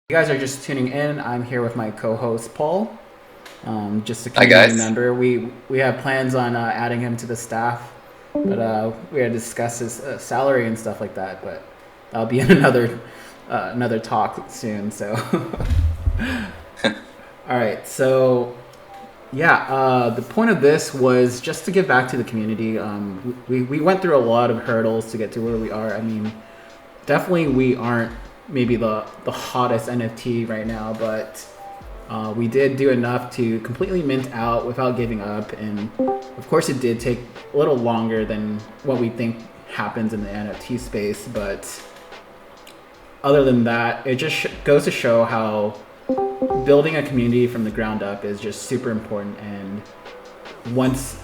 You guys are just tuning in, I'm here with my co-host Paul. Just a Hi community guys. member. We have plans on adding him to the staff, but we had to discuss his salary and stuff like that. But that'll be in another talk soon. So, all right. So yeah, the point of this was just to give back to the community. We went through a lot of hurdles to get to where we are. I mean, definitely we aren't maybe the hottest NFT right now, but we did do enough to completely mint out without giving up. And of course, it did take a little longer than what we think happens in the NFT space. But other than that, it just goes to show how building a community from the ground up is just super important. And once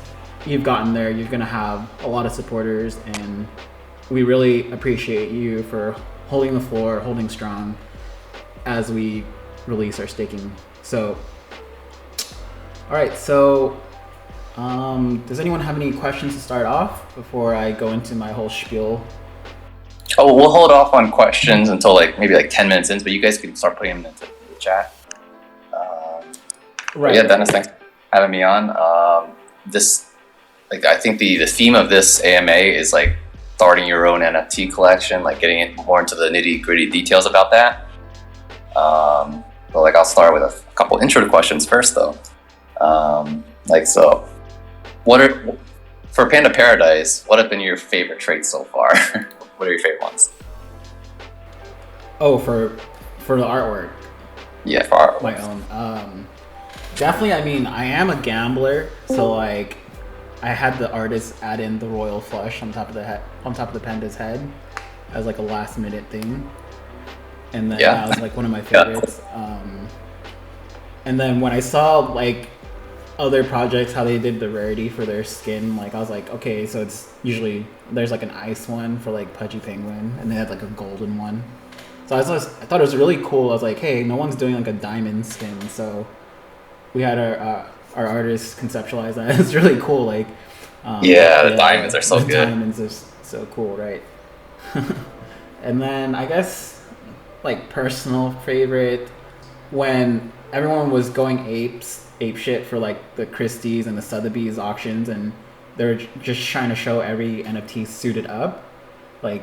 you've gotten there, you're going to have a lot of supporters. And we really appreciate you for holding the floor, holding strong as we release our staking. So, all right. So, does anyone have any questions to start off before I go into my whole spiel? Oh, we'll hold off on questions until maybe 10 minutes in, but you guys can start putting them into the chat. Right. Yeah, Dennis, thanks for having me on. I think the theme of this AMA is starting your own NFT collection, getting it more into the nitty gritty details about that. But I'll start with a couple intro questions first though. For Panda Paradise, what have been your favorite traits so far? What are your favorite ones? Oh, for the artwork. Yeah, for artwork. My own. Definitely. I mean, I am a gambler, so I had the artist add in the royal flush on top of the panda's head as a last minute thing, and then that was one of my favorites. And then when I saw other projects how they did the rarity for their skin, I was like, okay, so it's usually there's an ice one for Pudgy Penguin, and they had a golden one. So I thought it was really cool. I was like, hey, no one's doing a diamond skin, so we had our artists conceptualize that. It's really cool. The diamonds are so the good. Diamonds are so cool, right? And then I guess personal favorite, when everyone was going ape shit for the Christie's and the Sotheby's auctions, and they're just trying to show every NFT suited up. I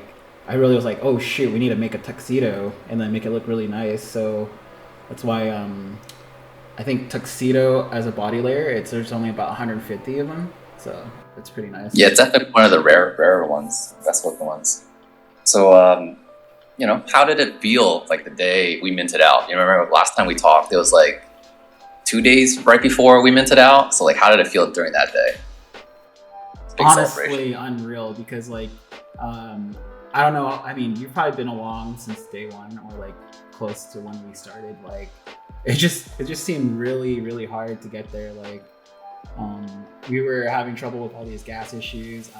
really was like, oh shoot, we need to make a tuxedo and then make it look really nice. So that's why I think tuxedo as a body layer, there's only about 150 of them, so it's pretty nice. Yeah, it's definitely one of the rarer ones, best looking ones. So, how did it feel the day we minted out? You remember last time we talked, it was 2 days right before we minted out. So how did it feel during that day? Honestly, unreal, because I don't know. I mean, you've probably been along since day one or close to when we started. It just seemed really, really hard to get there. We were having trouble with all these gas issues.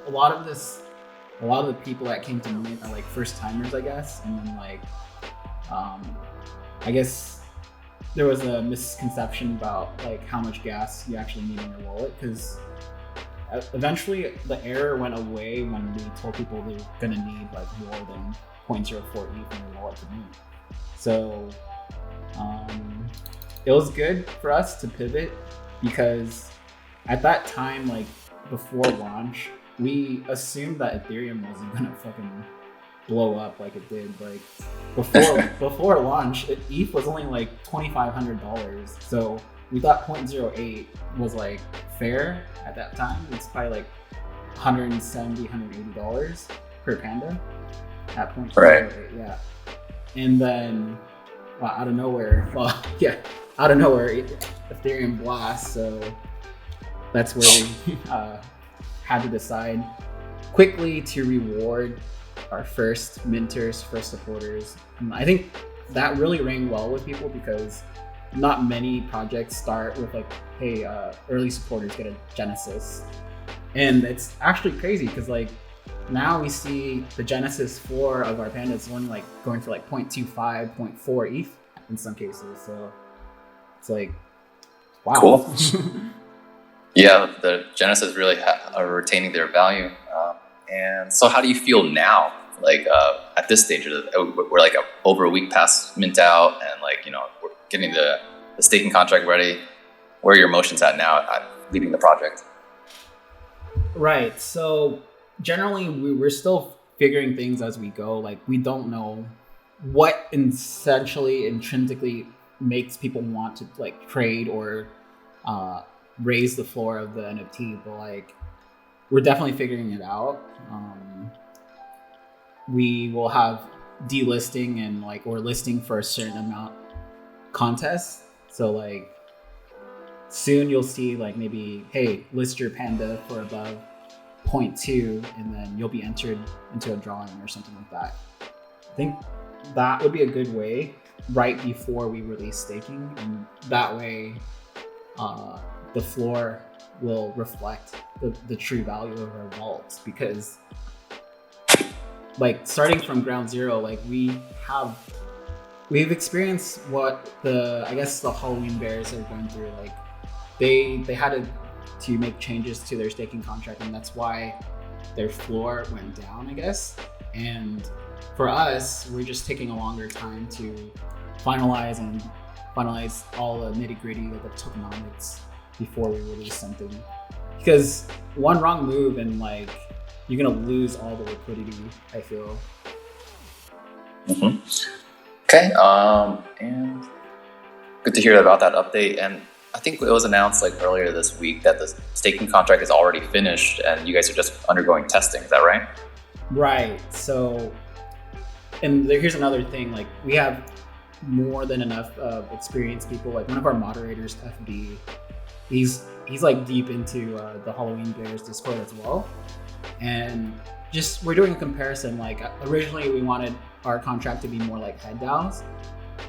A lot of the people that came to Mint are first timers, I guess. And then I guess there was a misconception about how much gas you actually need in your wallet, because eventually the error went away when we told people they were gonna need more than 0.04 ETH in your wallet to mint. So it was good for us to pivot, because at that time, before launch, we assumed that Ethereum wasn't gonna fucking blow up like it did. Before launch, ETH was only $2,500. So we thought 0.08 was fair at that time. It's probably $170, $180 per panda at 0.08. Right. Yeah. And then out of nowhere, Ethereum blast. So that's where we had to decide quickly to reward our first minters, first supporters. And I think that really rang well with people, because not many projects start with hey, early supporters get a Genesis. And it's actually crazy, because now we see the Genesis 4 of our pandas only going for 0.25, 0.4 ETH in some cases. So it's wow. Cool. Yeah, the Genesis really are retaining their value. And so how do you feel now Like at this stage, we're like over a week past mint out, and like we're getting the staking contract ready. Where are your emotions at now at leading the project? Right. So generally, we're still figuring things as we go. Like we don't know what essentially intrinsically makes people want to like trade or raise the floor of the NFT, but like we're definitely figuring it out. We will have delisting and like or listing for a certain amount contest. So like soon you'll see like maybe, hey, list your panda for above 0.2 and then you'll be entered into a drawing or something like that. I think that would be a good way right before we release staking, and that way the floor will reflect the true value of our vaults, because like starting from ground zero, like we've experienced what the Halloween bears are going through. Like they had to make changes to their staking contract, and that's why their floor went down, I guess. And for us, we're just taking a longer time to finalize all the nitty gritty of the tokenomics before we release something. Because one wrong move and like you're gonna lose all the liquidity, I feel. Mm-hmm. Okay, and good to hear about that update. And I think it was announced like earlier this week that the staking contract is already finished and you guys are just undergoing testing. Is that right? Right. So, and here's another thing. Like we have more than enough experienced people. Like one of our moderators, FD, he's like deep into the Halloween Bears Discord as well. And just we're doing a comparison. Like originally we wanted our contract to be more like head DAOs,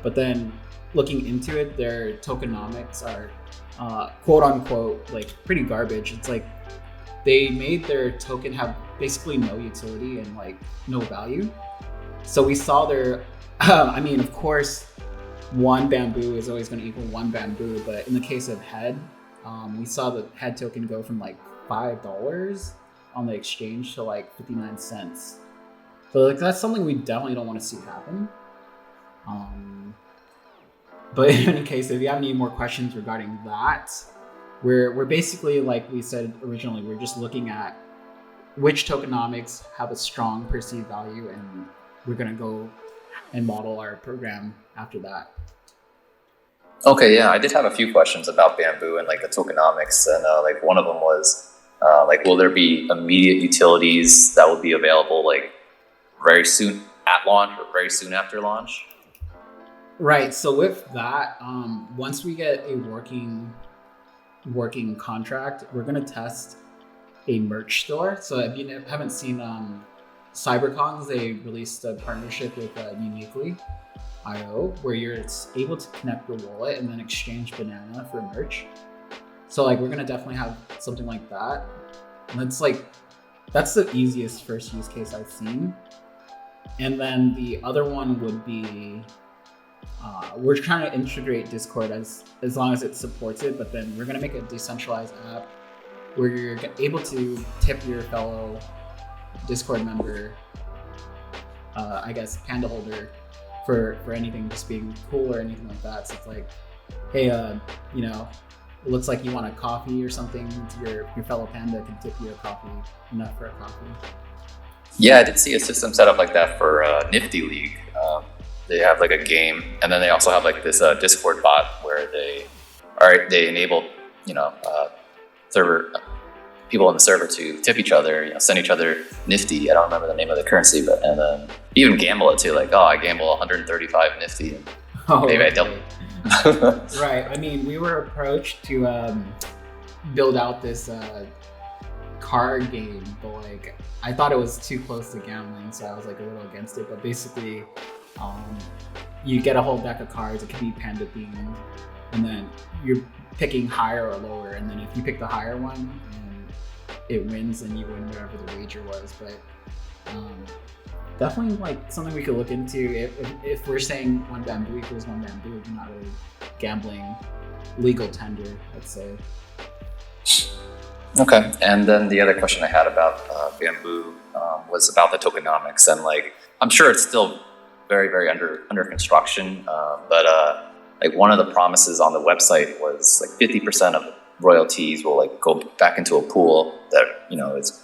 but then looking into it, their tokenomics are quote unquote like pretty garbage. It's like they made their token have basically no utility and like no value. So we saw their I mean, of course, one bamboo is always going to equal one bamboo, but in the case of head, we saw the head token go from like $5 on the exchange to like 59 cents. So like that's something we definitely don't want to see happen. But in any case, if you have any more questions regarding that, we're basically, like we said originally, we're just looking at which tokenomics have a strong perceived value, and we're gonna go and model our program after that. Okay, yeah, I did have a few questions about Bamboo and like the tokenomics, and like one of them was like, will there be immediate utilities that will be available like very soon at launch or very soon after launch? Right. So with that, once we get a working contract, we're gonna test a merch store. So if you haven't seen Cyberkongz, they released a partnership with Uniquely.io where you're able to connect your wallet and then exchange banana for merch. So like we're gonna definitely have something like that. And that's the easiest first use case I've seen. And then the other one would be we're trying to integrate Discord as long as it supports it, but then we're gonna make a decentralized app where you're able to tip your fellow Discord member, I guess Panda holder, for anything just being cool or anything like that. So it's like, hey, it looks like you want a coffee or something. Your fellow Panda can tip you a coffee, enough for a coffee. Yeah, I did see a system set up like that for Nifty League. They have like a game, and then they also have like this Discord bot where they enable server people on the server to tip each other, send each other Nifty. I don't remember the name of the currency, but and then even gamble it too. Like, oh, I gamble 135 Nifty, and maybe I don't. Right. I mean, we were approached to build out this card game, but like I thought it was too close to gambling, so I was like a little against it. But basically, you get a whole deck of cards. It could be Panda themed, and then you're picking higher or lower. And then if you pick the higher one, it wins, and you win whatever the wager was. But definitely like something we could look into. If we're saying one bamboo equals one bamboo, we're not really gambling legal tender, I'd say. Okay, and then the other question I had about Bamboo was about the tokenomics, and like I'm sure it's still very under construction, but like one of the promises on the website was like 50% of royalties will like go back into a pool that is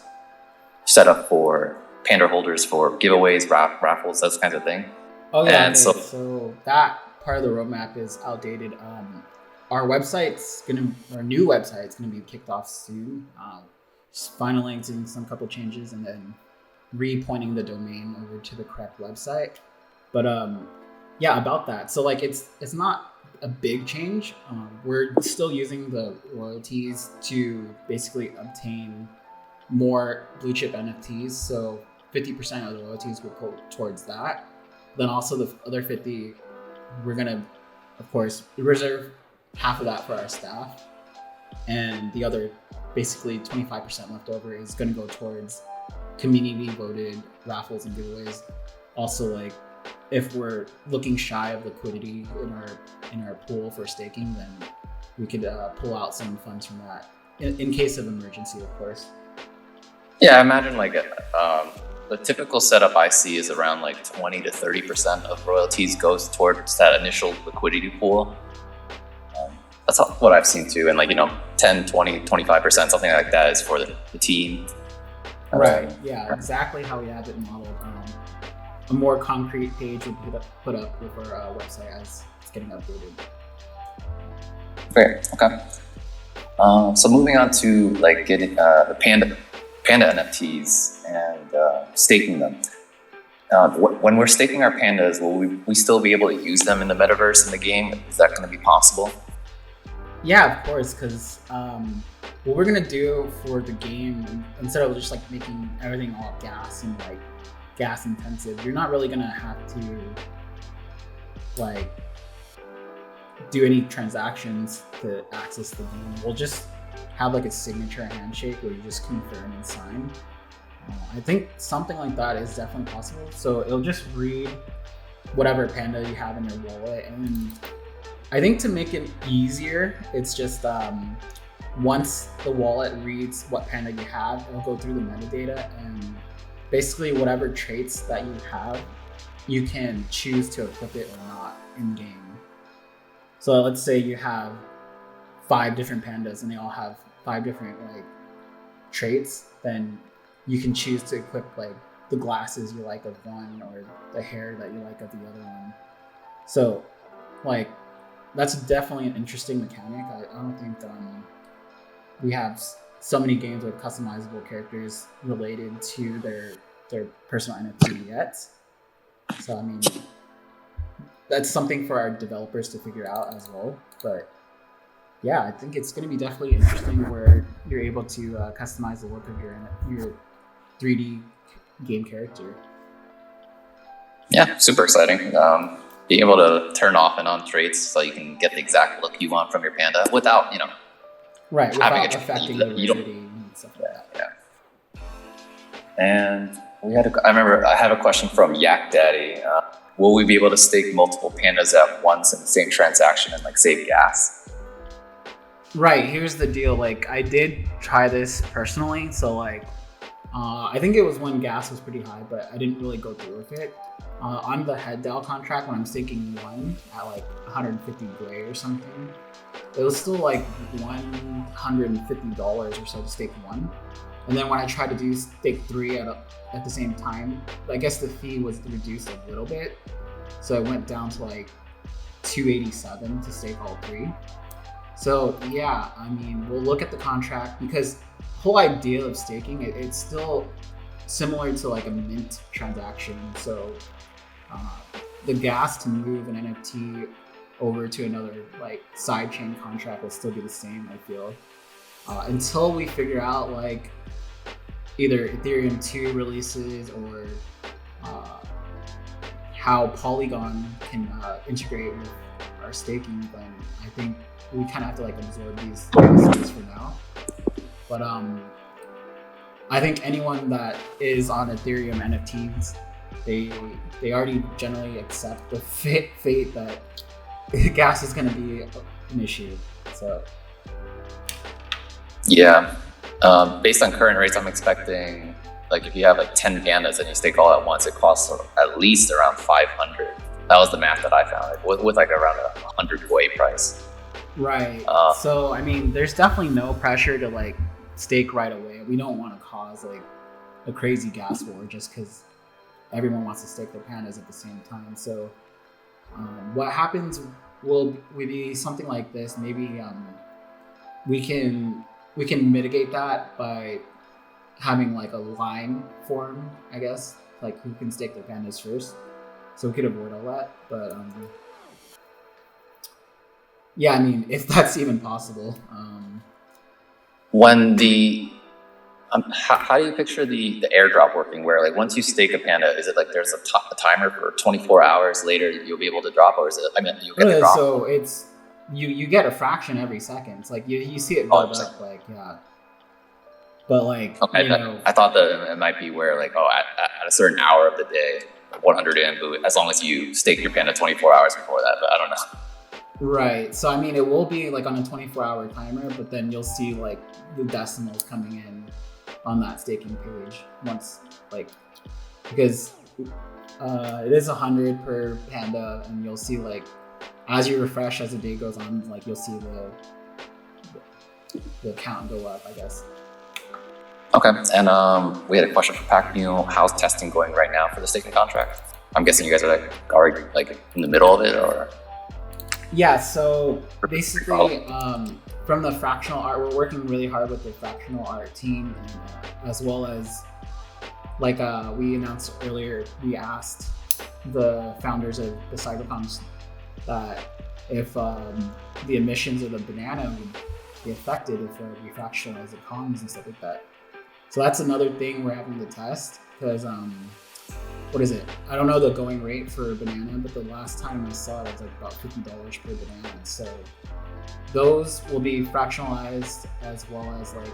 set up for Panda holders for giveaways, raffles, those kinds of thing. Oh yeah, And okay. So that part of the roadmap is outdated. Our new website's gonna be kicked off soon. Just finalizing some couple changes and then repointing the domain over to the correct website. But yeah, about that. So like it's not a big change. We're still using the royalties to basically obtain more blue chip NFTs. So 50% of the royalties will go towards that. Then also the other 50, we're gonna, of course, reserve half of that for our staff, and the other, basically 25% left over, is gonna go towards community voted raffles and giveaways. Also, like if we're looking shy of liquidity in our pool for staking, then we could pull out some funds from that in case of emergency, of course. Yeah, I imagine like the typical setup I see is around like 20 to 30% of royalties goes towards that initial liquidity pool. That's what I've seen too. And like, 10, 20, 25%, something like that is for the team. Right, yeah, exactly how we have it modeled. A more concrete page will be put up with our website as it's getting updated. Great, okay. So moving on to like getting the Panda NFTs and staking them. When we're staking our pandas, will we still be able to use them in the metaverse in the game? Is that going to be possible? Yeah, of course, because what we're gonna do for the game, instead of just like making everything all gas and like gas intensive, you're not really gonna have to like do any transactions to access the game. We'll just have like a signature handshake where you just confirm and sign. I think something like that is definitely possible. So it'll just read whatever panda you have in your wallet, and I think to make it easier, it's just once the wallet reads what panda you have, it'll go through the metadata, and basically whatever traits that you have, you can choose to equip it or not in game. So let's say you have 5 different pandas and they all have 5 different like traits, then you can choose to equip like the glasses you like of one or the hair that you like of the other one. So like that's definitely an interesting mechanic. I don't think we have so many games with customizable characters related to their personal NFT yet. So I mean, that's something for our developers to figure out as well. But yeah, I think it's going to be definitely interesting where you're able to customize the look of your 3D game character. Yeah, super exciting. Being able to turn off and on traits so you can get the exact look you want from your panda without, right, having without affecting the rarity and stuff like that. Yeah. And I remember I have a question from Yak Daddy. Will we be able to stake multiple pandas at once in the same transaction and like save gas? Right, here's the deal. Like I did try this personally, so like I think it was when gas was pretty high, but I didn't really go through with it. On the head DAO contract, when I'm staking one at like 150 gray or something, it was still like $150 or so to stake one. And then when I tried to do stake 3 at the same time, I guess the fee was reduced a little bit. So it went down to like $287 to stake all 3. So yeah, I mean, we'll look at the contract because the whole idea of staking, it's still similar to like a mint transaction. So the gas to move an NFT over to another like sidechain contract will still be the same, I feel. Until we figure out like either Ethereum 2 releases or how Polygon can integrate with our staking, then I think we kind of have to like absorb these things for now. But I think anyone that is on Ethereum NFTs, they already generally accept the fate that gas is going to be an issue. So yeah, Based on current rates, I'm expecting, like, if you have like 10 pandas and you stake all at once, it costs at least around 500. That was the math that I found, like, with like around a 100 Koi price. Right. So I mean, there's definitely no pressure to like stake right away. We don't want to cause like a crazy gas war just because everyone wants to stake their pandas at the same time. So what happens will be something like this. Maybe we can mitigate that by having like a line form, I guess, like who can stake their pandas first. So we could avoid all that. But yeah, I mean, if that's even possible. When how do you picture the airdrop working? Where like once you stake a panda, is it like there's a timer for 24 hours later you'll be able to drop, or is it? I mean, you'll get the drop. So it's you get a fraction every second. It's like you see it build up, like yeah. But like, okay, I thought that it might be where like at a certain hour of the day, 100 bamboo, as long as you stake your panda 24 hours before that. But I don't know. Right. So I mean, it will be like on a 24-hour timer, but then you'll see like the decimals coming in on that staking page once, like, because it is 100 per panda, and you'll see like as you refresh as the day goes on, like you'll see the count go up, I guess. Okay, and we had a question from Pac New. How's testing going right now for the staking contract? I'm guessing you guys are like already like in the middle of it, or? Yeah, so basically from the fractional art, we're working really hard with the fractional art team, and, as well as like we announced earlier, we asked the founders of the Cyberkongz that if the emissions of the banana would be affected if we fractionalize the Kongs and stuff like that. So that's another thing we're having to test, because what is it? I don't know the going rate for a banana, but the last time I saw it was like about $50 per banana. So those will be fractionalized as well as like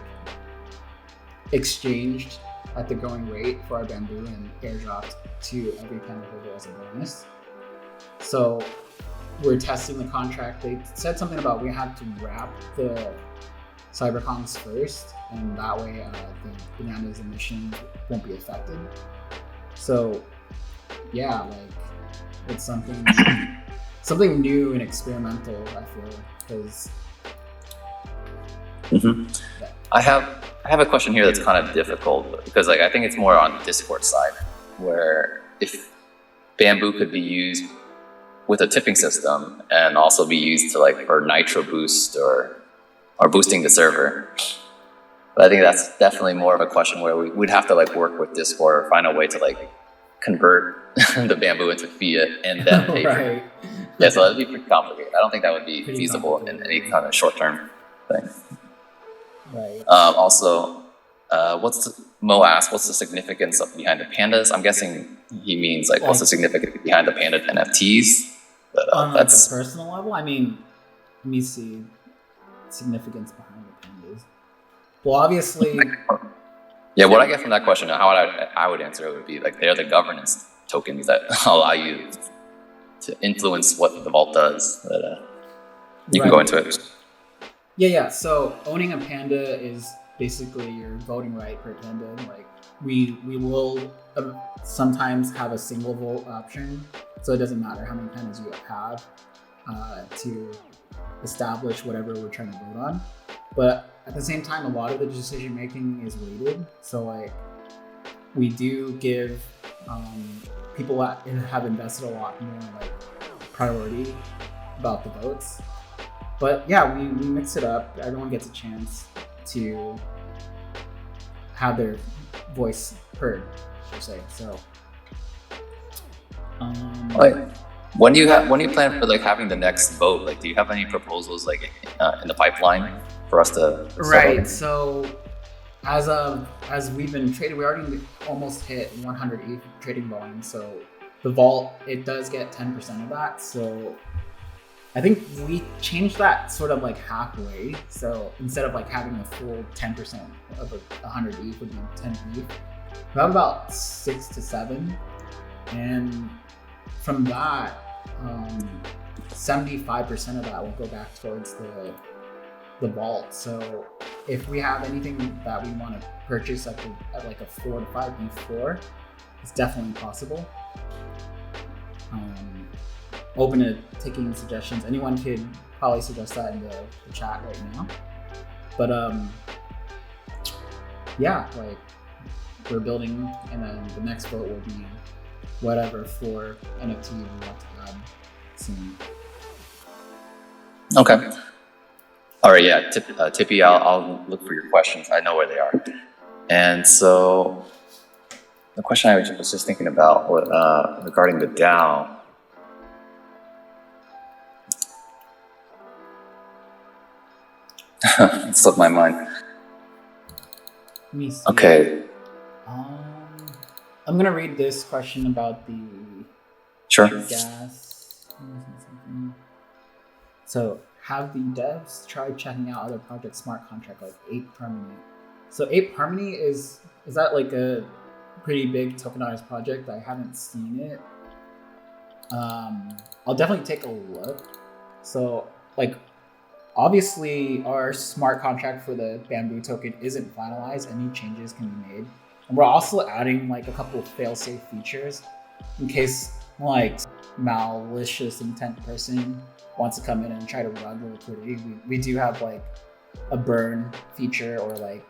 exchanged at the going rate for our bamboo and airdropped to every panda holder as a bonus. So we're testing the contract. They said something about we have to wrap the Cyberkongz first, and that way the banana's emissions won't be affected. So yeah, like it's something new and experimental, I feel, because I have a question here that's kind of difficult, because like I think it's more on the Discord side, where if bamboo could be used with a tipping system and also be used to like for nitro boost or boosting the server. But I think that's definitely more of a question where we'd have to like work with Discord or find a way to like convert the bamboo into fiat and then pay for it. Yeah, so that'd be pretty complicated. I don't think that would be feasible in any kind of short-term thing. Right. Also, Mo asked, what's the significance behind the pandas? I'm guessing he means like what's the significance behind the panda NFTs? But on like a personal level, I mean, let me see significance behind the pandas. Well, obviously. Yeah, what I get from that question, how I would answer it would be like they're the governance tokens that allow you to influence what the vault does. But you can go into it. Yeah. So owning a panda is basically your voting right per panda. Like we will sometimes have a single vote option, so it doesn't matter how many pandas you have to establish whatever we're trying to vote on. But at the same time, a lot of the decision making is weighted. So like we do give people that have invested a lot more like priority about the votes. But yeah, we mix it up. Everyone gets a chance to have their voice heard, per se. So when do you plan for like having the next vote? Like, do you have any proposals like in the pipeline for us to? Right. So as we've been trading, we already almost hit 100 ETH trading volume. So the vault, it does get 10% of that. So I think we changed that sort of like halfway. So instead of like having the full 10% of 100 ETH would be 10 ETH, we have about 6 to 7, and from that, 75% of that will go back towards the vault. So if we have anything that we want to purchase at like a 4 to 5 before, it's definitely possible. Open to taking suggestions. Anyone could probably suggest that in the chat right now. But yeah, like we're building, and then the next vote will be whatever for NFT we want to add soon. Okay. All right. Yeah, Tippy, I'll look for your questions. I know where they are. And so the question I was just thinking about regarding the DAO. It slipped my mind. Let me see. Okay. I'm gonna read this question about the Sure. gas. So, have the devs tried checking out other projects' smart contract like Ape Harmony? So, Ape Harmony is that like a pretty big tokenized project? I haven't seen it. I'll definitely take a look. So, like, obviously, our smart contract for the Bamboo token isn't finalized. Any changes can be made. And we're also adding like a couple of fail-safe features in case like malicious intent person wants to come in and try to run the liquidity. We do have like a burn feature or like,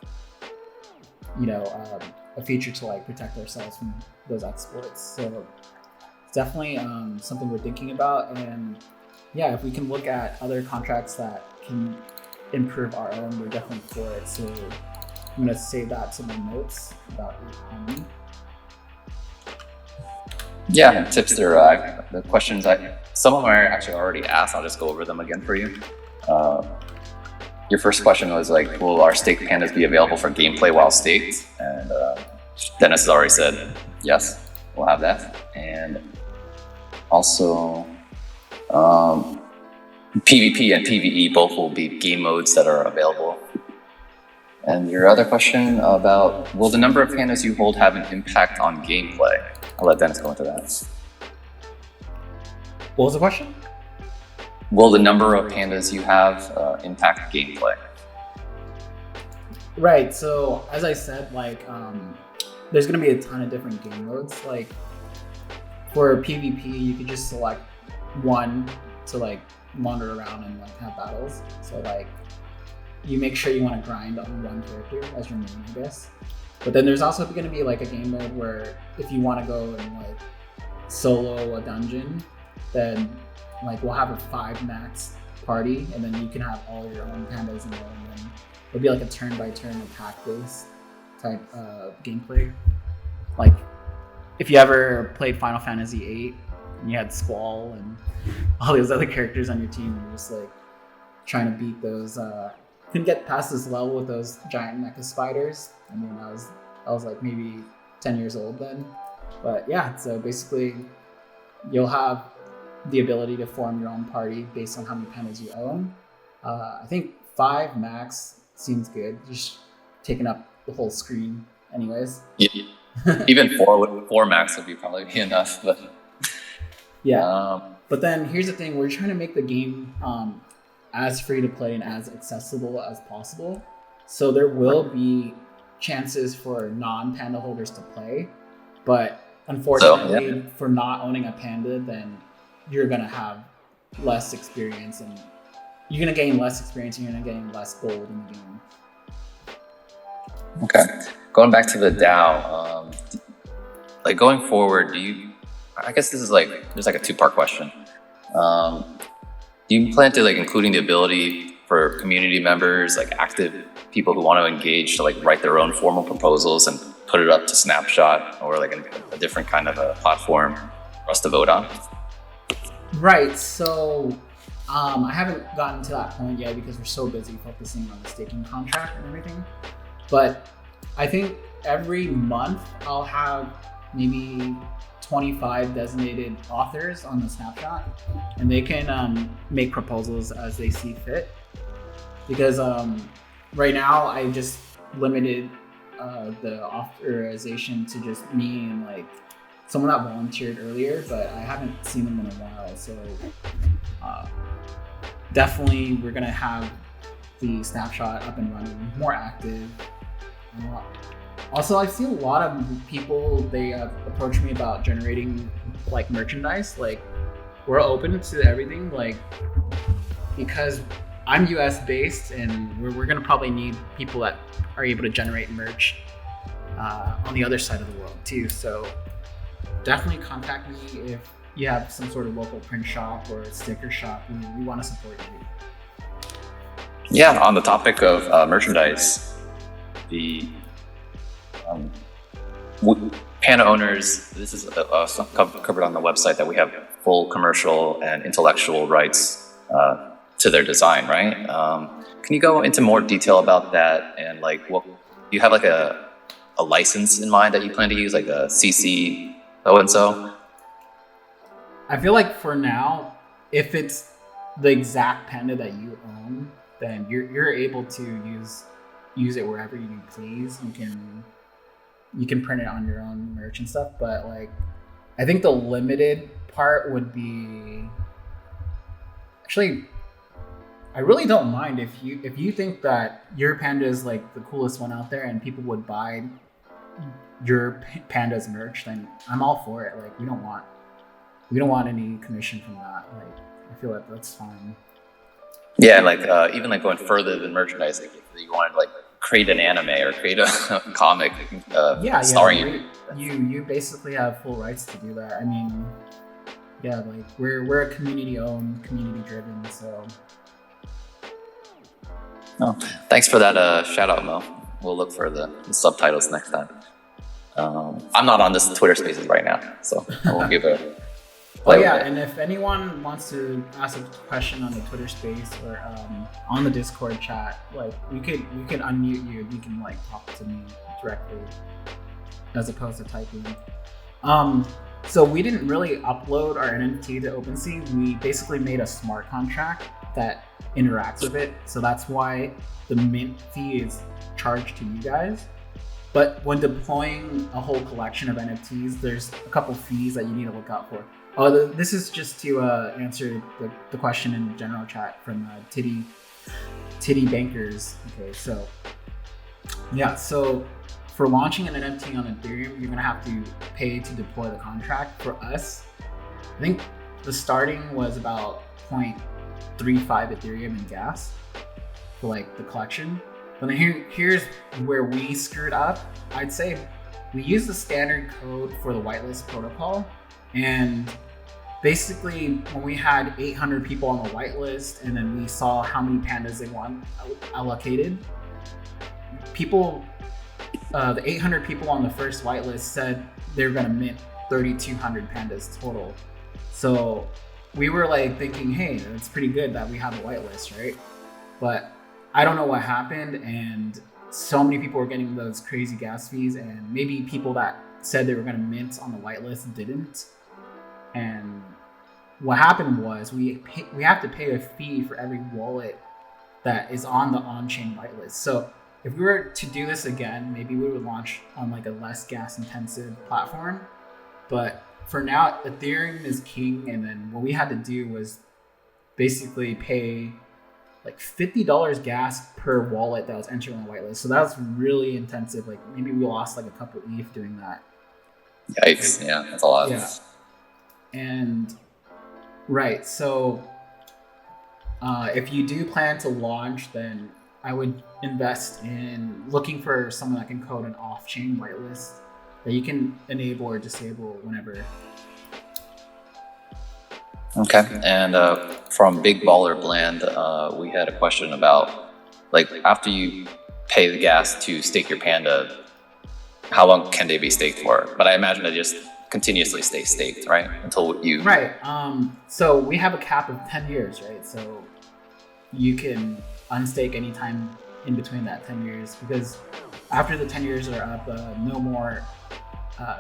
a feature to like protect ourselves from those exploits. So it's definitely something we're thinking about. And yeah, if we can look at other contracts that can improve our own, we're definitely for it. So I'm gonna save that to my notes about economy. Yeah, tips there. The questions, some of them are actually already asked. I'll just go over them again for you. Your first question was like, will our staked pandas be available for gameplay while staked? And Dennis has already said, yes, we'll have that. And also, PvP and PvE both will be game modes that are available. And your other question about, will the number of pandas you hold have an impact on gameplay? I'll let Dennis go into that. What was the question? Will the number of pandas you have impact gameplay? Right, so as I said, like, there's gonna be a ton of different game modes. Like, for PvP, you could just select one to like wander around and like have battles. So like, you make sure you want to grind on one character as your main, I guess. But then there's also going to be like a game mode where if you want to go and like solo a dungeon, then like we'll have a 5 max party, and then you can have all your own pandas in there, and then it'll be like a turn-by-turn attack-based type gameplay. Like if you ever played Final Fantasy VIII and you had Squall and all those other characters on your team, you're just like trying to beat those. Couldn't get past this level with those giant mecha spiders. I mean, I was like maybe 10 years old then. But yeah, so basically you'll have the ability to form your own party based on how many pandas you own. I think 5 max seems good. Just taking up the whole screen anyways. Yeah. Even 4 max would probably be enough. But yeah. But then here's the thing, we're trying to make the game as free to play and as accessible as possible. So there will be chances for non-panda holders to play, but unfortunately for not owning a panda, then you're gonna have less experience, and you're gonna gain less experience and you're gonna gain less gold in the game. Okay, going back to the DAO, like going forward, I guess this is like, there's like a 2-part question. Do you plan to like including the ability for community members, like active people who want to engage, to like write their own formal proposals and put it up to Snapshot or like a different kind of a platform for us to vote on? Right, so I haven't gotten to that point yet because we're so busy focusing on the staking contract and everything. But I think every month I'll have maybe 25 designated authors on the Snapshot, and they can make proposals as they see fit. Because right now I just limited the authorization to just me and like someone that volunteered earlier, but I haven't seen them in a while. So definitely we're gonna have the snapshot up and running, more active. Also, I see a lot of people, they approach me about generating like merchandise. Like, we're open to everything, like, because I'm US based and we're gonna probably need people that are able to generate merch on the other side of the world too. So definitely contact me if you have some sort of local print shop or sticker shop. We want to support you. Yeah, on the topic of merchandise, the Panda owners, this is covered on the website, that we have full commercial and intellectual rights to their design, right? Can you go into more detail about that? And like, what you have, like a license in mind that you plan to use, like a CC so and so? I feel like for now, if it's the exact panda that you own, then you're able to use it wherever you please. You can print it on your own merch and stuff, but like, I think the limited part would be, actually, I really don't mind if you think that your panda is like the coolest one out there and people would buy your panda's merch, then I'm all for it. Like, we don't want any commission from that. Like, I feel like that's fine. Yeah, like even like going further than merchandise, like if you wanted to like create an anime or create a comic starring you basically have full rights to do that. I mean, yeah, like we're a community owned, community driven, so. Oh, thanks for that shout out, Mo. We'll look for the subtitles next time. I'm not on this Twitter Spaces right now, so I won't give a. Oh yeah, and if anyone wants to ask a question on the Twitter Space or on the Discord chat, like we could unmute you and you can like talk to me directly as opposed to typing. So we didn't really upload our NFT to Opensea. We basically made a smart contract that interacts with it. So that's why the mint fee is charged to you guys. But when deploying a whole collection of NFTs, there's a couple fees that you need to look out for. Oh, this is just to answer the question in the general chat from Titty Bankers. Okay, so yeah, so for launching an NFT on Ethereum, you're gonna have to pay to deploy the contract. For us, I think the starting was about 0.35 Ethereum in gas for like the collection. But then here's where we screwed up. I'd say we used the standard code for the whitelist protocol, and basically when we had 800 people on the whitelist and then we saw how many pandas they want allocated, people, the 800 people on the first whitelist said they were gonna mint 3,200 pandas total. So we were like thinking, hey, it's pretty good that we have a whitelist, right? But I don't know what happened, and so many people were getting those crazy gas fees, and maybe people that said they were gonna mint on the whitelist didn't. And what happened was we have to pay a fee for every wallet that is on the on-chain whitelist. So if we were to do this again, maybe we would launch on like a less gas-intensive platform. But for now, Ethereum is king, and then what we had to do was basically pay like $50 gas per wallet that was entered on the whitelist. So that was really intensive. Like maybe we lost like a couple ETH doing that. Yikes! Yeah, that's a lot. Yeah. And right, so if you do plan to launch, then I would invest in looking for someone that can code an off-chain whitelist that you can enable or disable whenever. Okay, and from Big Baller Bland, we had a question about, like, after you pay the gas to stake your panda, how long can they be staked for? But I imagine they just continuously stay staked, right? Until you... Right, so we have a cap of 10 years, right? So you can unstake anytime in between that 10 years, because after the 10 years are up, no more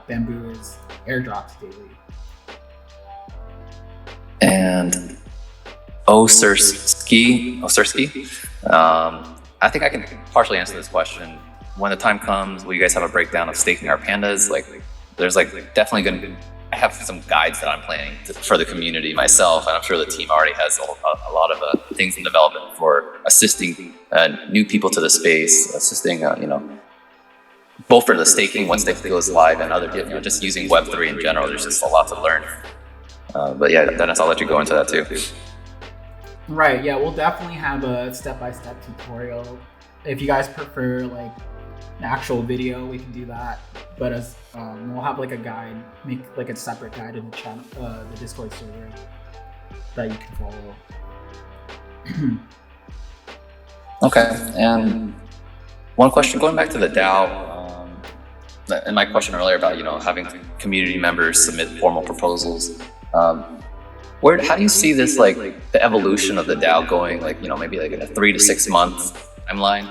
Bamboo is airdropped daily. And Osersky, I think I can partially answer this question. When the time comes, will you guys have a breakdown of staking our pandas? Like, there's like definitely going to be, I have some guides that I'm planning for the community myself, and I'm sure the team already has a lot of things in development for assisting new people to the space, assisting both for the staking once they goes live and other just using Web3 in general. There's just a lot to learn. But yeah, Dennis, I'll let you go into that too. Right. Yeah, we'll definitely have a step-by-step tutorial. If you guys prefer like an actual video, we can do that. But as we'll have like a guide, make like a separate guide in the channel, the Discord server that you can follow. Okay, and one question going back to the DAO, and my question earlier about having community members submit formal proposals. How do you see this, like the evolution of the DAO going, like maybe like in a 3 to 6 month timeline?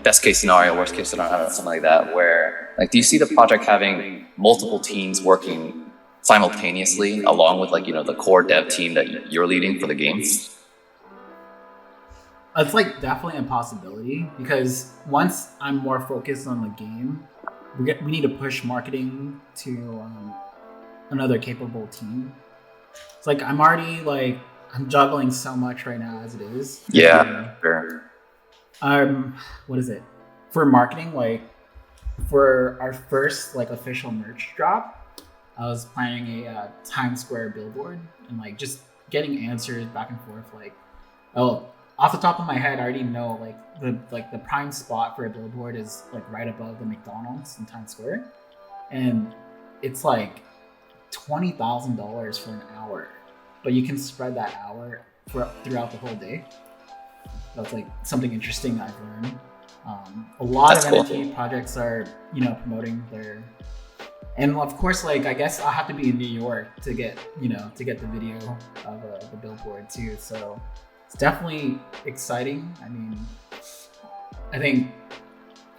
Best case scenario, worst case scenario, I don't know, something like that. Where like, do you see the project having multiple teams working simultaneously along with like the core dev team that you're leading for the games? It's like definitely a possibility, because once I'm more focused on the game, we need to push marketing to another capable team. It's like I'm juggling so much right now as it is. Yeah, fair. What is it? For marketing, like for our first like official merch drop, I was planning a Times Square billboard and like just getting answers back and forth. Like, off the top of my head, I already know the prime spot for a billboard is like right above the McDonald's in Times Square, and it's like $20,000 for an hour, but you can spread that hour throughout the whole day. That's like something interesting I've learned. A lot of NFT projects are promoting their, and of course, like I guess I'll have to be in New York to get the video of the billboard too. So it's definitely exciting. I mean,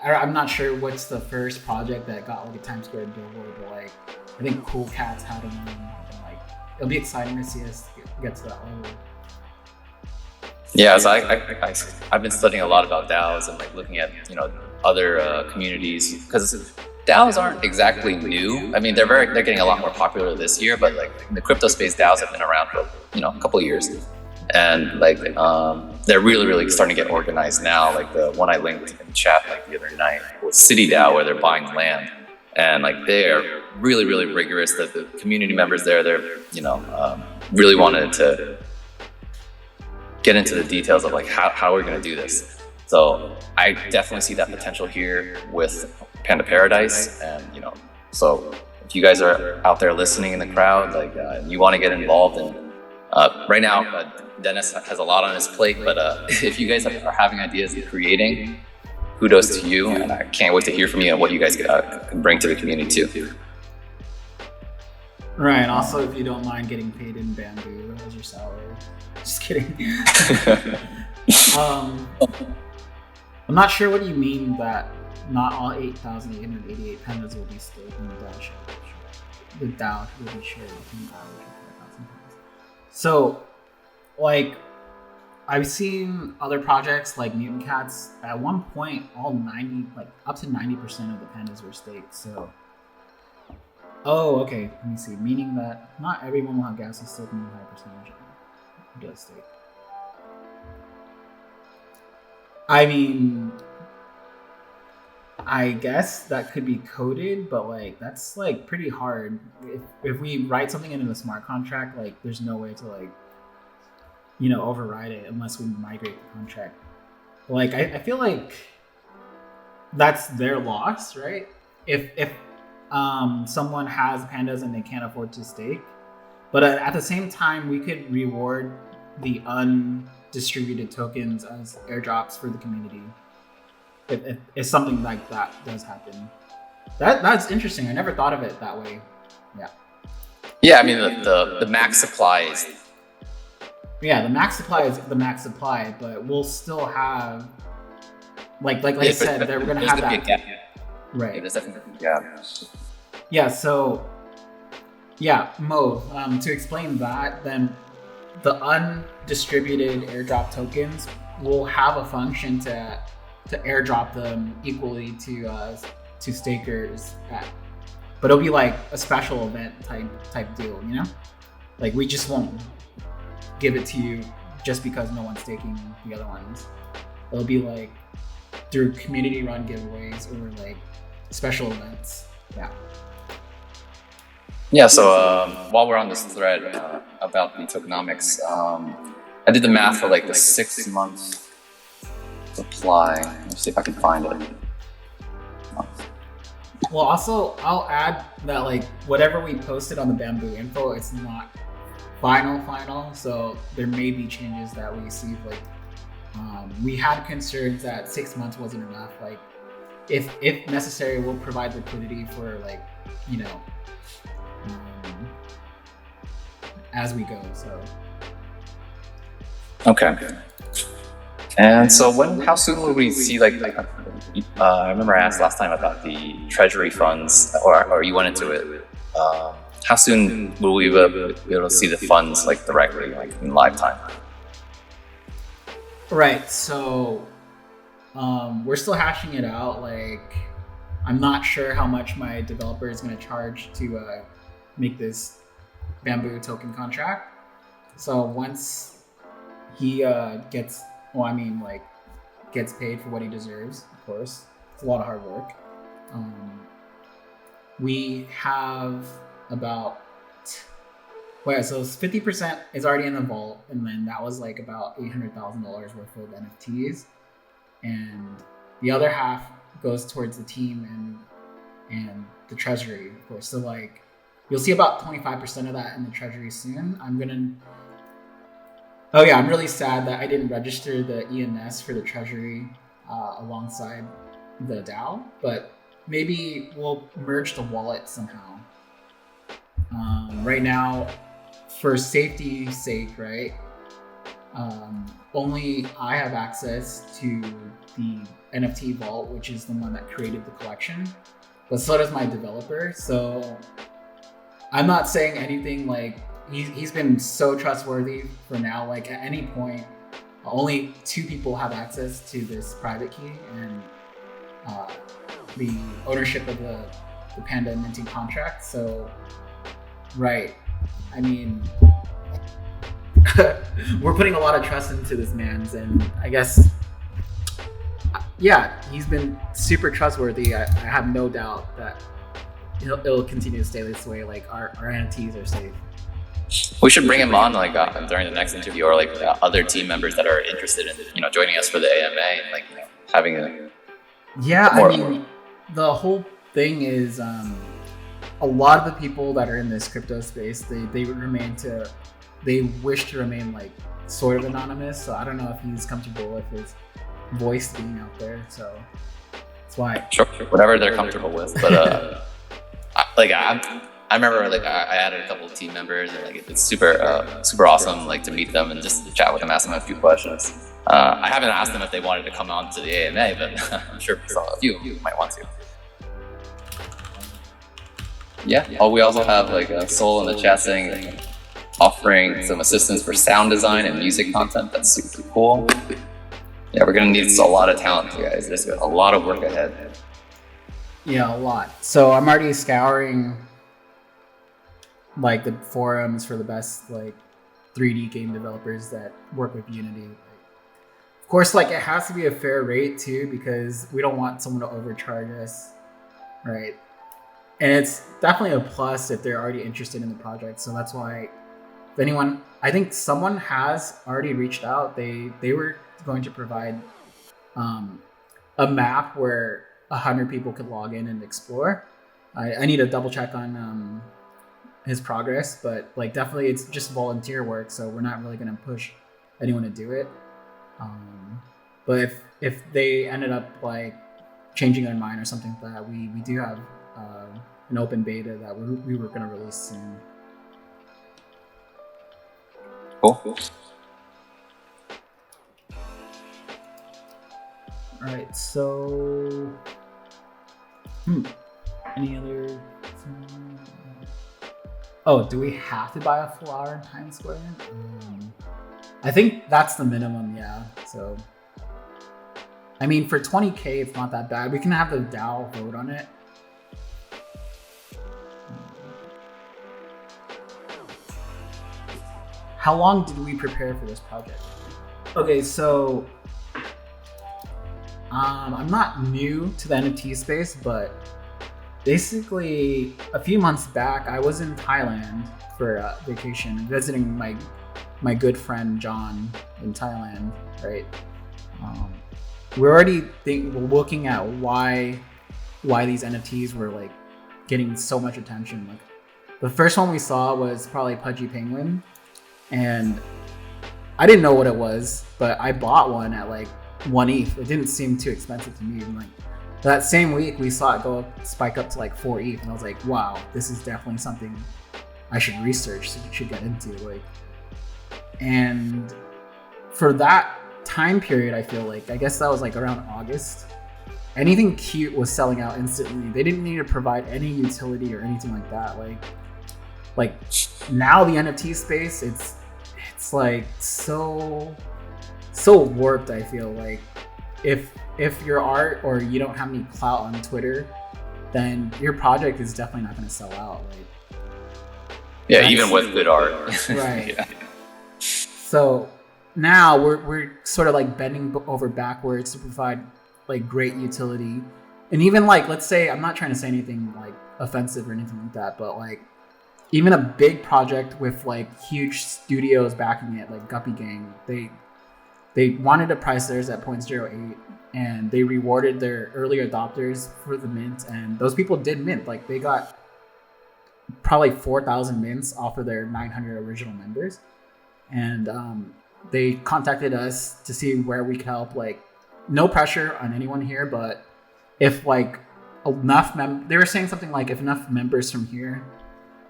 I'm not sure what's the first project that got like a Times Square billboard, but like I think Cool Cats had one, and like it'll be exciting to see us get to that level. Yeah, so I've been studying a lot about DAOs and like looking at other communities, because DAOs aren't exactly new. I mean, they're getting a lot more popular this year, but like in the crypto space, DAOs have been around for a couple of years. And like they're really starting to get organized now. Like the one I linked in chat like the other night was City DAO, where they're buying land, and like they're really rigorous. That the community members they're really wanted to get into the details of like how we're going to do this. So I definitely see that potential here with Panda Paradise, and so if you guys are out there listening in the crowd, like you want to get involved in. Right now, Dennis has a lot on his plate, but if you guys are having ideas and creating, kudos to you, and I can't wait to hear from you and what you guys can bring to the community too. Right, and also if you don't mind getting paid in bamboo as your salary. Just kidding. I'm not sure what you mean that not all 8,888 pandas will be staked in the DAO share. The DAO will be shared between average of 5,000 pandas. So, like, I've seen other projects like Mutant Cats. At one point, up to 90% of the pandas were staked. So, okay. Let me see. Meaning that not everyone will have gas to stake, and a high percentage does stake. I mean, I guess that could be coded, but like that's like pretty hard. If we write something into the smart contract, like there's no way to like override it unless we migrate the contract. Like I feel like that's their loss, right? If someone has pandas and they can't afford to stake, but at the same time we could reward the undistributed tokens as airdrops for the community. If something like that does happen, that's interesting. I never thought of it that way. Yeah, I mean the max supply is. Yeah, the max supply is the max supply, but we'll still have like I said, we're gonna have that. Gap. Right. Yeah, there's definitely a gap. Yeah. So, yeah, Mo. To explain that, then the undistributed airdrop tokens will have a function to airdrop them equally to stakers, but it'll be like a special event type deal, Like we just won't give it to you just because no one's taking the other ones. It'll be like through community run giveaways or like special events. Yeah. Yeah, so while we're on this thread about the tokenomics, I did the math for like the 6 months supply. Let's see if I can find it. Well, also, I'll add that like whatever we posted on the Bamboo info, it's not final, so there may be changes that we see. Like we had concerns that 6 months wasn't enough. Like if necessary, we'll provide liquidity for like, you know, as we go. So okay. And so how soon will we see like I remember I asked last time about the Treasury funds, or you went into it. How soon will we be able to see the funds like directly, like in live time? Right. So we're still hashing it out. Like I'm not sure how much my developer is going to charge to make this Bamboo token contract. So once he gets paid for what he deserves, of course, it's a lot of hard work. We have about, so 50% is already in the vault, and then that was like about $800,000 worth of NFTs, and the other half goes towards the team and the Treasury, of course. So like you'll see about 25% of that in the Treasury soon. I'm really sad that I didn't register the ENS for the Treasury alongside the DAO, but maybe we'll merge the wallet somehow. Right now, for safety's sake, right, only I have access to the NFT Vault, which is the one that created the collection, but so does my developer. So I'm not saying anything like, he's been so trustworthy for now. Like at any point, only 2 people have access to this private key, and the ownership of the Panda minting contract. So, right. I mean, we're putting a lot of trust into this man's, and I guess, yeah, he's been super trustworthy. I have no doubt that it'll continue to stay this way. Like our NFTs are safe. We should bring him on like during the next interview, or like other team members that are interested in joining us for the AMA, and like having a the whole thing is a lot of the people that are in this crypto space, they wish to remain like sort of anonymous. So I don't know if he's comfortable with his voice being out there. So that's why. Sure, whatever they're comfortable with. But I remember like I added a couple of team members, and like it's super awesome like to meet them and just to chat with them, ask them a few questions. I haven't asked them if they wanted to come on to the AMA, but I'm sure a few of you might want to. Yeah. Oh, we also have like Soul in the chat saying offering some assistance for sound design and music content. That's super cool. Yeah, we're gonna need a lot of talent, you guys. There's a lot of work ahead. Yeah, a lot. So I'm already scouring like the forums for the best like 3D game developers that work with Unity. Of course, like it has to be a fair rate too, because we don't want someone to overcharge us, right? And it's definitely a plus if they're already interested in the project. So that's why, if anyone, I think someone has already reached out. They were going to provide a map where 100 people could log in and explore. I need to double check on his progress, but like definitely it's just volunteer work, so we're not really going to push anyone to do it. But if they ended up like changing their mind or something like that, we do have an open beta that we were going to release soon. Cool. All right, so any other? Oh, do we have to buy a flower in Times Square? I think that's the minimum, yeah. So, I mean, for 20K, it's not that bad. We can have the DAO vote on it. how long did we prepare for this project? Okay, so I'm not new to the NFT space, but basically a few months back, I was in Thailand for vacation, visiting my good friend John in Thailand, right? We're already looking at why these NFTs were like getting so much attention. Like the first one we saw was probably Pudgy Penguin, and I didn't know what it was, but I bought one at like 1 ETH. It didn't seem too expensive to me. And like that same week, we saw it spike up to like 4 ETH, and I was like, wow, this is definitely something I should research, should get into. Like, and for that time period, I feel like, I guess that was like around August, anything cute was selling out instantly. They didn't need to provide any utility or anything like that. Like now the NFT space, it's like so warped. I feel like if your art or you don't have any clout on Twitter, then your project is definitely not going to sell out. Like, yeah, even with good art. Right. Yeah. So now we're sort of like bending over backwards to provide like great utility. And even like, let's say, I'm not trying to say anything like offensive or anything like that, but like even a big project with like huge studios backing it, like Guppy Gang, they wanted to price theirs at 0.08, and they rewarded their early adopters for the mint, and those people did mint. Like they got probably 4,000 mints off of their 900 original members, and they contacted us to see where we could help. Like no pressure on anyone here, but if like enough they were saying something like if enough members from here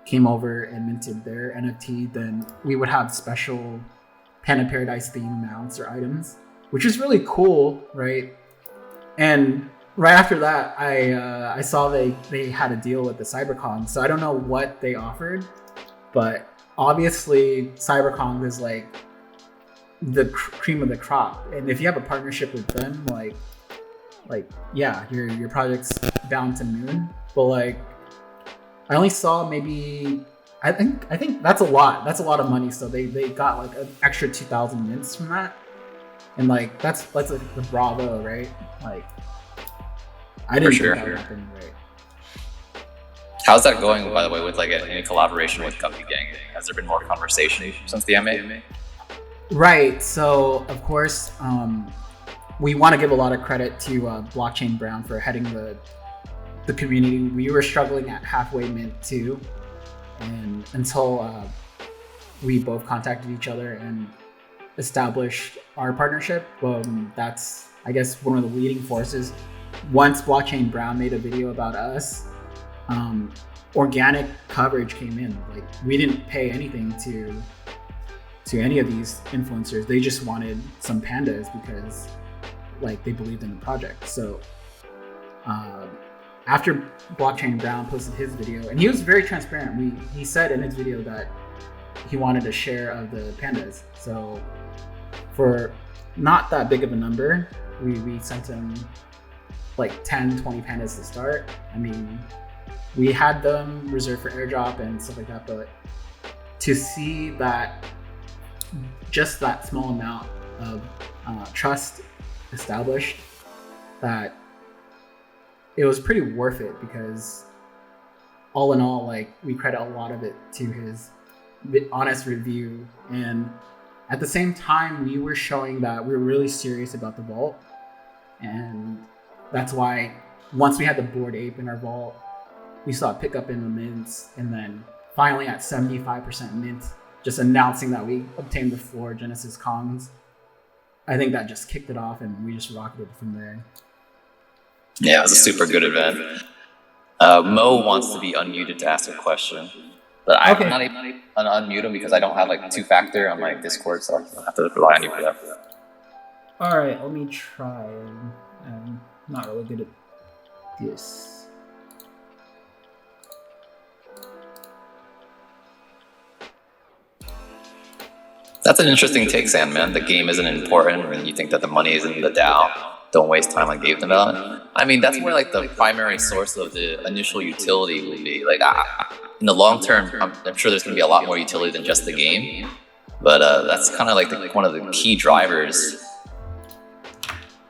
came over and minted their NFT, then we would have special Panda Paradise themed mounts or items, which is really cool, right? And right after that, I saw they had a deal with the Cyberkongz, so I don't know what they offered, but obviously Cyberkongz is like the cream of the crop, and if you have a partnership with them, like yeah, your project's bound to moon. But like I only saw maybe I think that's a lot of money. So they got like an extra 2,000 mints from that, and like that's like the bravo, right? Like I didn't think that would happen, right? How's that going, by the way, with like any collaboration with Guppy Gang? Has there been more conversation since the AMA? Right. So of course, we want to give a lot of credit to Blockchain Brown for heading the community. We were struggling at halfway mint too, and until we both contacted each other and established our partnership, that's, I guess, one of the leading forces. Once Blockchain Brown made a video about us, organic coverage came in. Like we didn't pay anything to any of these influencers. They just wanted some pandas because like they believed in the project. So after Blockchain Brown posted his video, and he was very transparent, he said in his video that he wanted a share of the pandas. So for not that big of a number, we sent him like 10, 20 pandas to start. I mean, we had them reserved for airdrop and stuff like that, but to see that just that small amount of trust established, that it was pretty worth it, because all in all, like we credit a lot of it to his honest review, and at the same time we were showing that we were really serious about the vault. And that's why once we had the Bored Ape in our vault, we saw a pickup in the mints, and then finally at 75% mint, just announcing that we obtained the floor Genesis Kongz. I think that just kicked it off, and we just rocketed from there. Yeah, it was a super good event. Mo wants to be unmuted to ask a question, but I'm not able to unmute him because I don't have like two-factor on my Discord, so I have to rely on you for that. All right, let me try. I'm not really good at this. That's an interesting take, Sandman. The game isn't important, and you think that the money is in the DAO. Don't waste time on game development. I mean, that's where like the primary source of the initial utility will be. Like in the long term, I'm sure there's going to be a lot more utility than just the game. But that's kind of like one of the key drivers,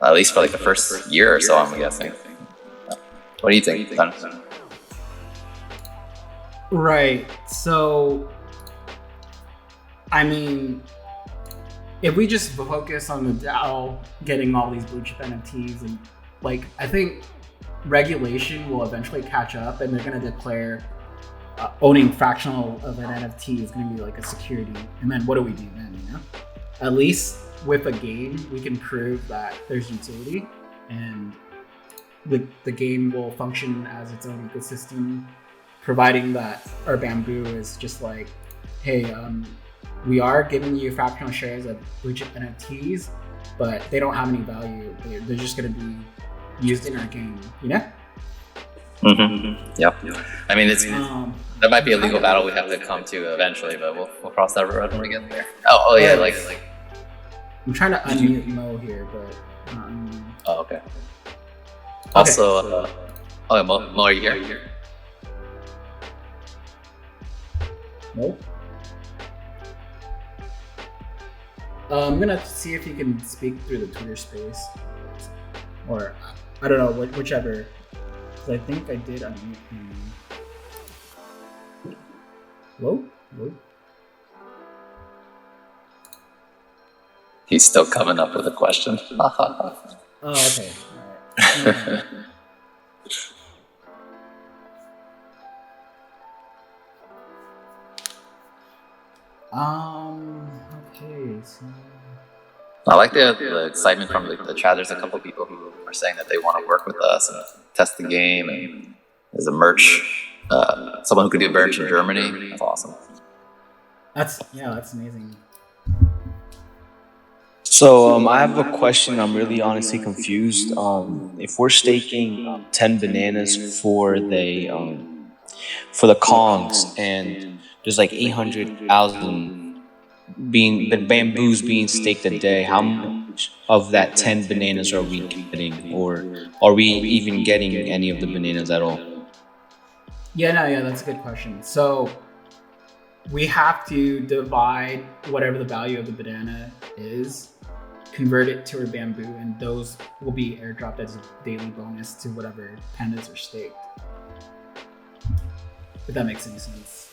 at least for like the first year or so, I'm guessing. What do you think, Tan? Right. So, I mean, if we just focus on the DAO getting all these blue chip NFTs, and like, I think regulation will eventually catch up, and they're going to declare owning fractional of an NFT is going to be like a security. And then what do we do then? You know, at least with a game, we can prove that there's utility, and the game will function as its own ecosystem, providing that our Bamboo is just like, hey, we are giving you fractional shares of blue chip NFTs, but they don't have any value. They're just going to be used in our game, you know? Mm-hmm. Yep. I mean, that might be a legal battle we have to come to eventually, but we'll cross that road when we get there. Oh yeah, like I'm trying to unmute Mo here, but oh, okay. Also, Mo, are you here? Mo? I'm gonna see if you can speak through the Twitter space, or I don't know, whichever. Because I think I did unmute him. Hello? Hello? He's still coming up with a question. Oh, okay. All right. Okay, so... I like the excitement from the chat. There's a couple of people who are saying that they want to work with us and test the game, and there's a merch, someone who could do merch in Germany. That's awesome. That's amazing. So I have a question. I'm really honestly confused. If we're staking 10 bananas for the Kongs, and there's like 800,000 bamboos being staked a day, how much of that 10 bananas are we getting, or are we even getting any of the bananas at all? Yeah, that's a good question. So we have to divide whatever the value of the banana is, convert it to our bamboo, and those will be airdropped as a daily bonus to whatever pandas are staked. If that makes any sense.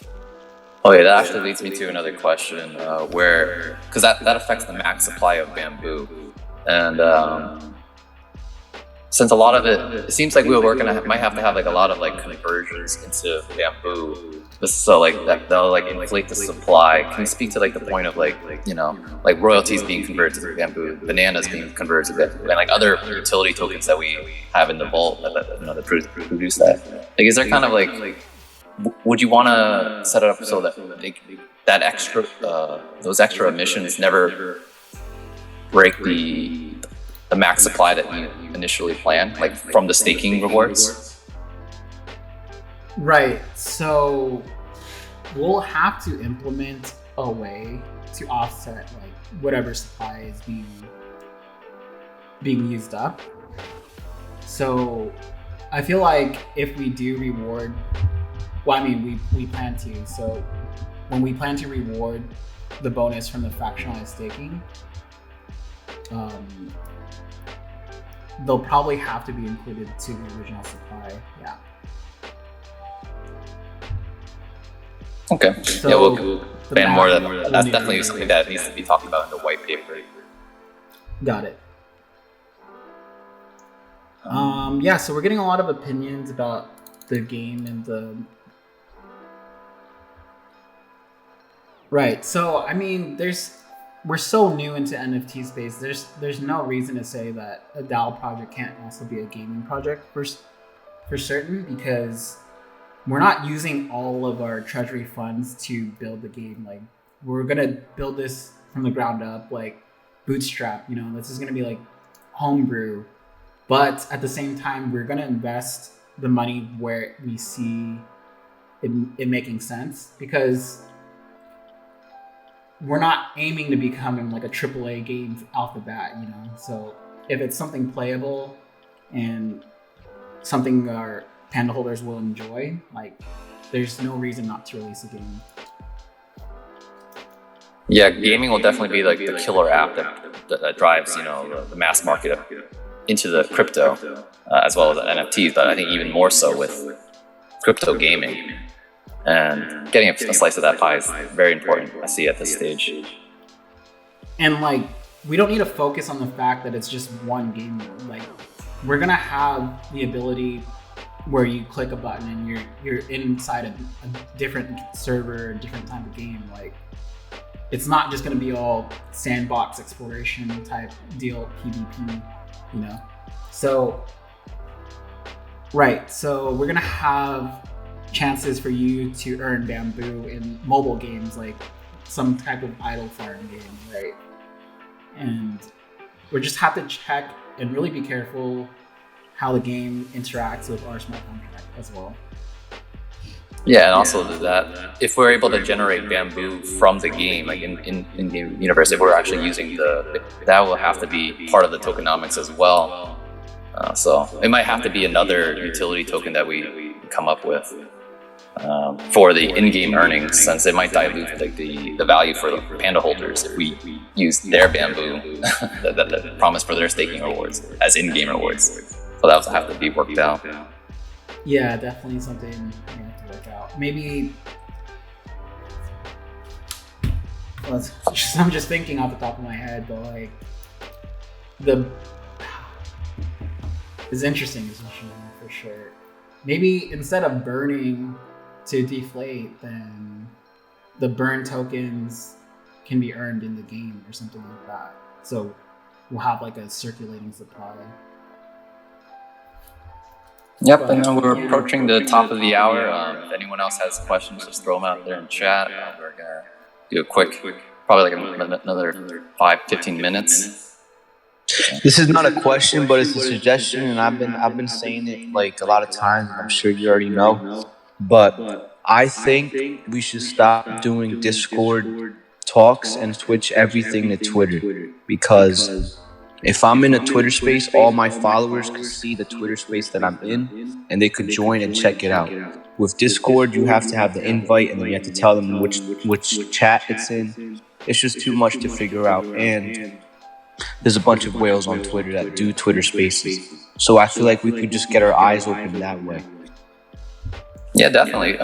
Oh yeah, that actually leads me to another question, because that affects the max supply of bamboo, and since a lot of it seems like might have to have like a lot of like conversions into bamboo, so like they'll like inflate the supply. Can you speak to like the point of like royalties being converted to bamboo, bananas being converted to bamboo, and like other utility tokens that we have in the vault that produce that? Like, is there kind of like would you want to set it up so that those extra emissions never break the max supply that you initially planned, like from the staking rewards? Right. So we'll have to implement a way to offset like whatever supply is being used up. So I feel like if we do reward, well, I mean, we plan to. So when we plan to reward the bonus from the fractionalized staking, they'll probably have to be included to the original supply. Yeah. Okay. So yeah, we'll ban more of that. That's definitely really something that needs to be talked about in the white paper. Got it. Yeah, so we're getting a lot of opinions about the game and the... Right, so I mean, we're so new into NFT space. There's no reason to say that a DAO project can't also be a gaming project for certain, because we're not using all of our treasury funds to build the game. Like, we're gonna build this from the ground up, like bootstrap. This is gonna be like homebrew, but at the same time, we're gonna invest the money where we see it making sense, because we're not aiming to become like a AAA game off the bat, So if it's something playable and something our Panda holders will enjoy, like, there's no reason not to release a game. Yeah, gaming will definitely be like the killer app that drives, the mass market into the crypto, as well as the NFTs, but I think even more so with crypto gaming. And getting a slice of that pie is very important, I see, at this stage. And like, we don't need to focus on the fact that it's just one game. Like, we're gonna have the ability where you click a button and you're inside a different server, a different type of game. Like, it's not just gonna be all sandbox exploration type deal, PvP, So, right. So we're gonna have chances for you to earn bamboo in mobile games, like some type of idle farm game, right? And we just have to check and really be careful how the game interacts with our smart contract as well. Yeah, and also that if we're able to generate bamboo from the game, like in the universe, if we're actually using that will have to be part of the tokenomics as well. So it might have to be another utility token that we come up with for the in-game earnings, since it might dilute like the value for the Panda holders if we use their bamboo that promise for their staking rewards as in-game rewards. So that will have to be worked out. Yeah, definitely something we have to work out. Maybe I'm just thinking off the top of my head, but like it's interesting for sure. Maybe instead of burning to deflate, then the burn tokens can be earned in the game or something like that. So we'll have like a circulating supply. Yep, and we're approaching the top of the hour. If anyone else has questions, just throw them out there in chat. We're gonna do a quick, probably like another 5-15 minutes. This is not a question, but it's a suggestion, and I've been saying it like a lot of times. I'm sure you already know, but I think we should stop doing Discord talks and switch everything to Twitter, because if I'm in a Twitter space, all my followers can see the Twitter space that I'm in, and they could join and check it out. With Discord, you have to have the invite, and then you have to tell them which chat it's in. It's just too much to figure out, and there's a bunch of whales on Twitter that do Twitter spaces. So I feel like we could just get our eyes open that way. Yeah, definitely.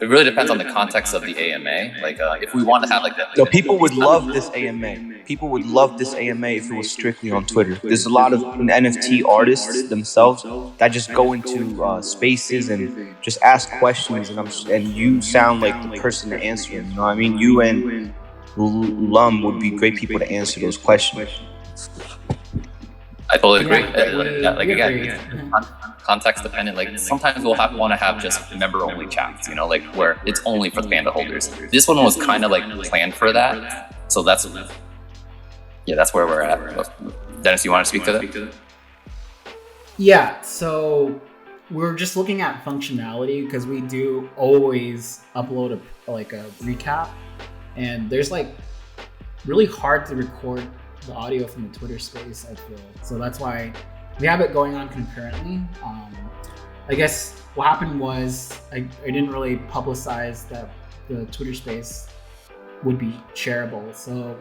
It really depends on the context of the AMA. Like, if we want to have like that. No, people would love this AMA. People would love this AMA if it was strictly on Twitter. There's a lot of NFT artists themselves that just go into spaces and just ask questions, and you sound like the person to answer them. You know what I mean? You and Lum would be great people to answer those questions. I totally agree. Like again, it's context dependent. Like sometimes we'll want to have just member only chats, like where it's only for the Panda holders. This one was kind of like planned for that, so that's where we're at. Dennis, you want to speak to that? Yeah. So we're just looking at functionality because we do always upload a recap, and there's like really hard to record the audio from the Twitter space, I feel. So that's why we have it going on concurrently. I guess what happened was I didn't really publicize that the Twitter space would be shareable. So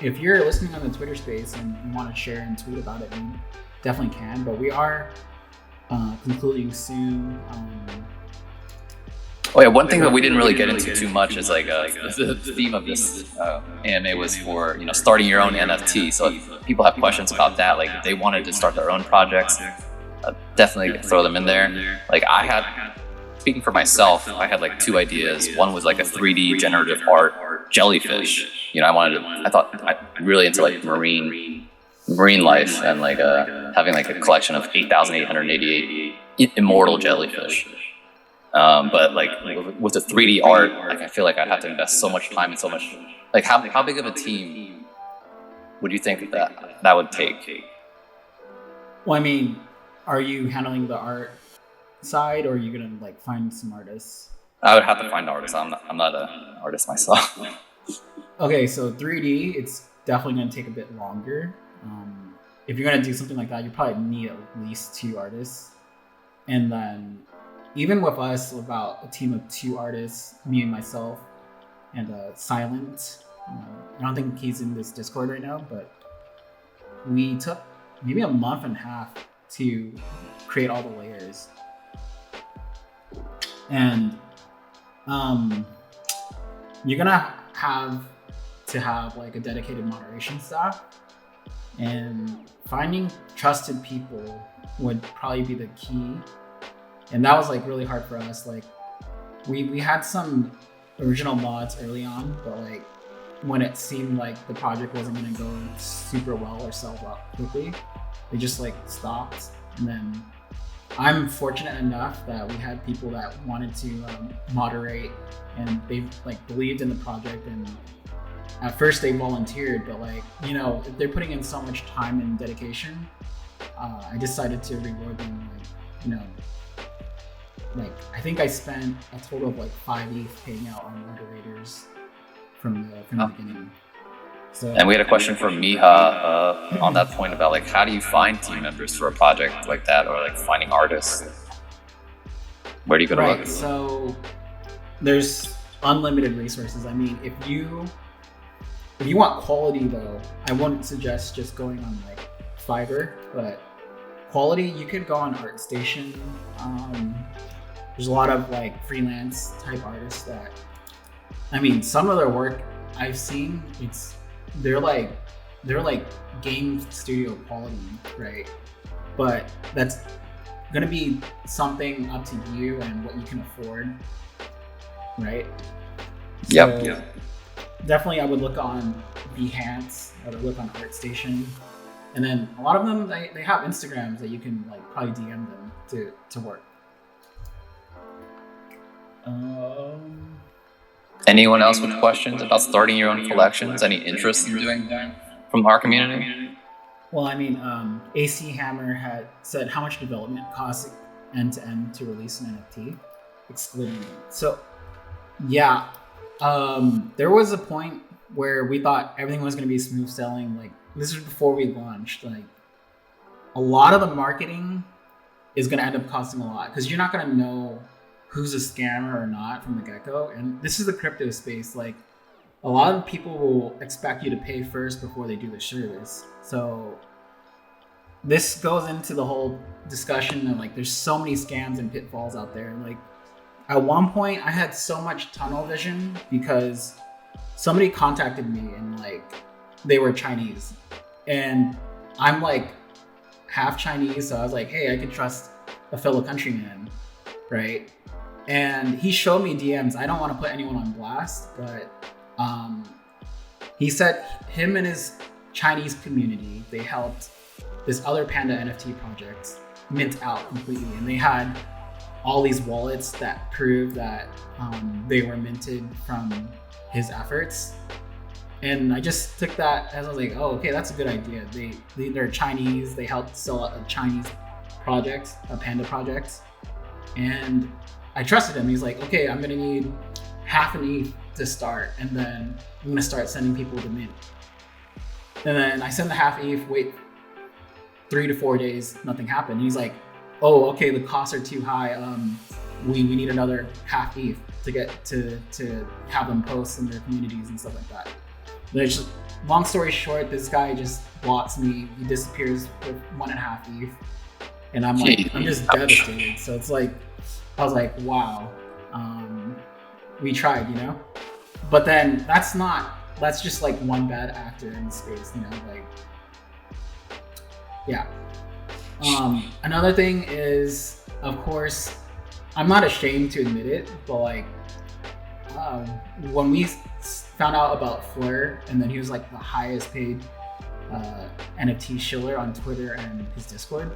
if you're listening on the Twitter space and you want to share and tweet about it, you definitely can. But we are concluding soon. Oh yeah, one thing that we didn't really get into too much is like the theme of this AMA was for starting your own NFT. So if people have questions about that, like if they wanted to start their own projects, definitely throw them in there. Like speaking for myself, I had like 2 ideas. One was like a 3D generative art jellyfish. I thought I'm really into like marine life and like having like a collection of 8,888 immortal jellyfish. But like with the 3D art, like I feel like I'd have to invest so much time and so much. Like how big of a team would you think that would take? Well, I mean, are you handling the art side, or are you gonna like find some artists? I would have to find artists. I'm not an artist myself. Okay, so 3D, it's definitely gonna take a bit longer. If you're gonna do something like that, you probably need at least 2 artists, and then. Even with us, about a team of 2 artists, me and myself, and Silent, I don't think he's in this Discord right now, but we took maybe a month and a half to create all the layers. And you're gonna have to have like a dedicated moderation staff, and finding trusted people would probably be the key. And that was like really hard for us. Like we had some original mods early on, but like when it seemed like the project wasn't gonna go super well or sell out quickly, they just like stopped. And then I'm fortunate enough that we had people that wanted to moderate, and they like believed in the project, and at first they volunteered, but like, you know, if they're putting in so much time and dedication, I decided to reward them. Like, you know, like I think I spent a total of like 5 ETH paying out on moderators from the beginning. So, and we had a question from Miha on that point about like, how do you find team members for a project like that, or like finding artists? Where do you go to look? So there's unlimited resources. I mean, if you want quality though, I wouldn't suggest just going on like Fiverr, but quality, you could go on ArtStation. There's a lot of like freelance type artists that, I mean, some of their work I've seen, they're like game studio quality, right? But that's gonna be something up to you and what you can afford, right? Yep. So definitely I would look on Behance, I would look on ArtStation, and then a lot of them, they have Instagrams that you can like probably DM them to work. Anyone else with questions about starting your own collections? Any interest in doing that from our community? Well, I mean, AC Hammer had said how much development costs end to end to release an NFT, excluding it. So, yeah, there was a point where we thought everything was going to be smooth sailing. Like, this was before we launched. Like, a lot of the marketing is going to end up costing a lot because you're not going to know who's a scammer or not from the get-go. And this is the crypto space. Like, a lot of people will expect you to pay first before they do the service. So this goes into the whole discussion of like, there's so many scams and pitfalls out there. Like, at one point I had so much tunnel vision because somebody contacted me and like, they were Chinese, and I'm like half Chinese. So I was like, hey, I could trust a fellow countryman, right? And he showed me DMs. I don't want to put anyone on blast, but he said him and his Chinese community, they helped this other Panda NFT project mint out completely. And they had all these wallets that proved that they were minted from his efforts. And I just took that as I was like, oh, okay, that's a good idea. They're Chinese. They helped sell a Chinese project, a Panda project. And I trusted him. He's like, okay, I'm gonna need half an ETH to start, and then I'm gonna start sending people to mint. And then I send the half ETH, wait 3 to 4 days, nothing happened. He's like, oh, okay, the costs are too high. We need another half ETH to get to have them post in their communities and stuff like that. Just, long story short, this guy just blocks me. He disappears with 1.5 ETH, and I'm like, I'm just devastated. So it's like, I was like, wow, we tried, you know? But then that's just like one bad actor in the space, you know, like, yeah. Another thing is, of course, I'm not ashamed to admit it, but like, when we found out about Fleur, and then he was like the highest paid NFT shiller on Twitter and his Discord,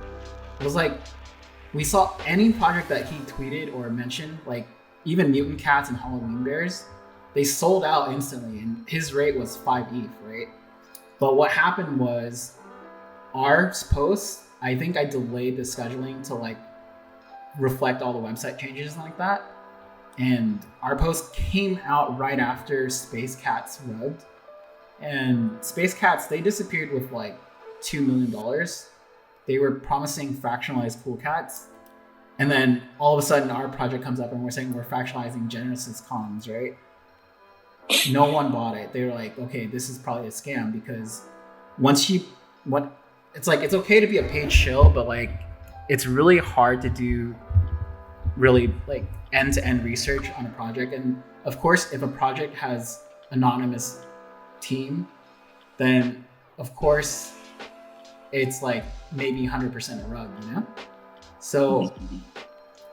it was like, we saw any project that he tweeted or mentioned, like even Mutant Cats and Halloween Bears, they sold out instantly, and his rate was 5 ETH, right? But what happened was, our post, I think I delayed the scheduling to like reflect all the website changes and like that. And our post came out right after Space Cats rubbed. And Space Cats, they disappeared with like $2 million. They were promising fractionalized cool cats. And then all of a sudden our project comes up and we're saying we're fractionalizing Genesis Kongz, right? no one bought it. They were like, okay, this is probably a scam, because it's like, it's okay to be a paid shill, but like it's really hard to do really like end-to-end research on a project. And of course, if a project has anonymous team, then of course it's like maybe 100% a rug, you know? So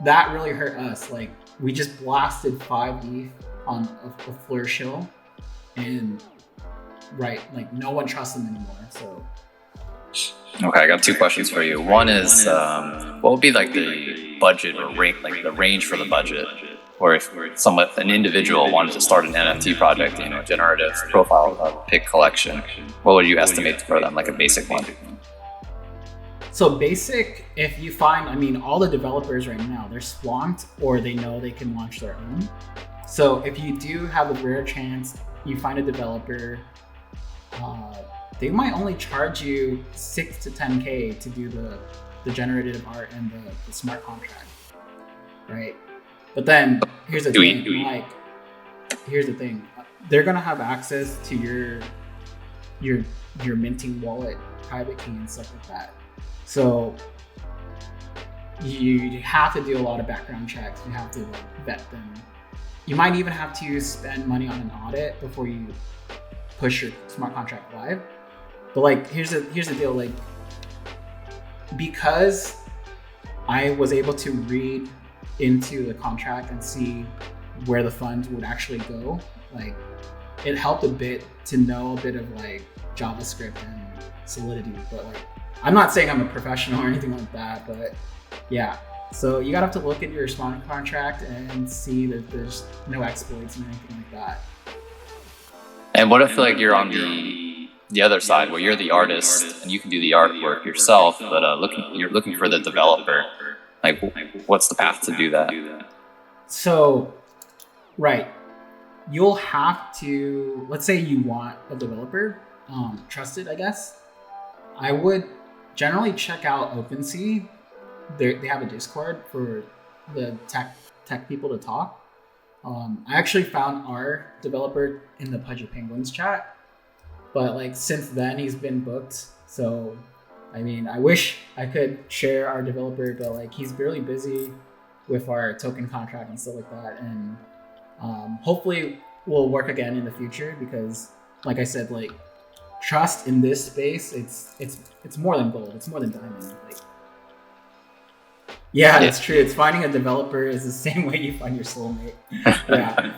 that really hurt us. Like we just blasted 5 ETH on a Fleur shill, and like no one trusts them anymore. So Okay, I got 2 questions for you. One is, what would be like the budget or rate, like the range for the budget, or if an individual wanted to start an NFT project, you know, generative profile pic collection, what would you estimate for them, like a basic one? So basic, if you find, I mean, all the developers right now, they're swamped or they know they can launch their own. So if you do have a rare chance, you find a developer, they might only charge you 6 to 10K to do the generative art and the smart contract, right? But then here's the thing, here's the thing, they're gonna have access to your minting wallet, private key, and stuff like that. So you have to do a lot of background checks. You have to like vet them. You might even have to spend money on an audit before you push your smart contract live. But like, here's the deal. Like, because I was able to read into the contract and see where the funds would actually go, like it helped a bit to know a bit of like JavaScript and Solidity. But like, I'm not saying I'm a professional or anything like that, but yeah. So you gotta have to look at your smart contract and see that there's no exploits and anything like that. And what if like you're on the other side, where you're the artist and you can do the artwork yourself, but you're looking for the developer? Like, what's the path to do that? So, right, you'll have to, let's say you want a developer, trusted, I guess. I would generally check out Opensea. They have a Discord for the tech people to talk. I actually found our developer in the Pudgy Penguins chat, but like since then he's been booked. So, I mean, I wish I could share our developer, but like he's really busy with our token contract and stuff like that. And hopefully we'll work again in the future, because like I said, like trust in this space, it's more than gold. It's more than diamond. Like, yeah, it's true. It's finding a developer is the same way you find your soulmate. Yeah.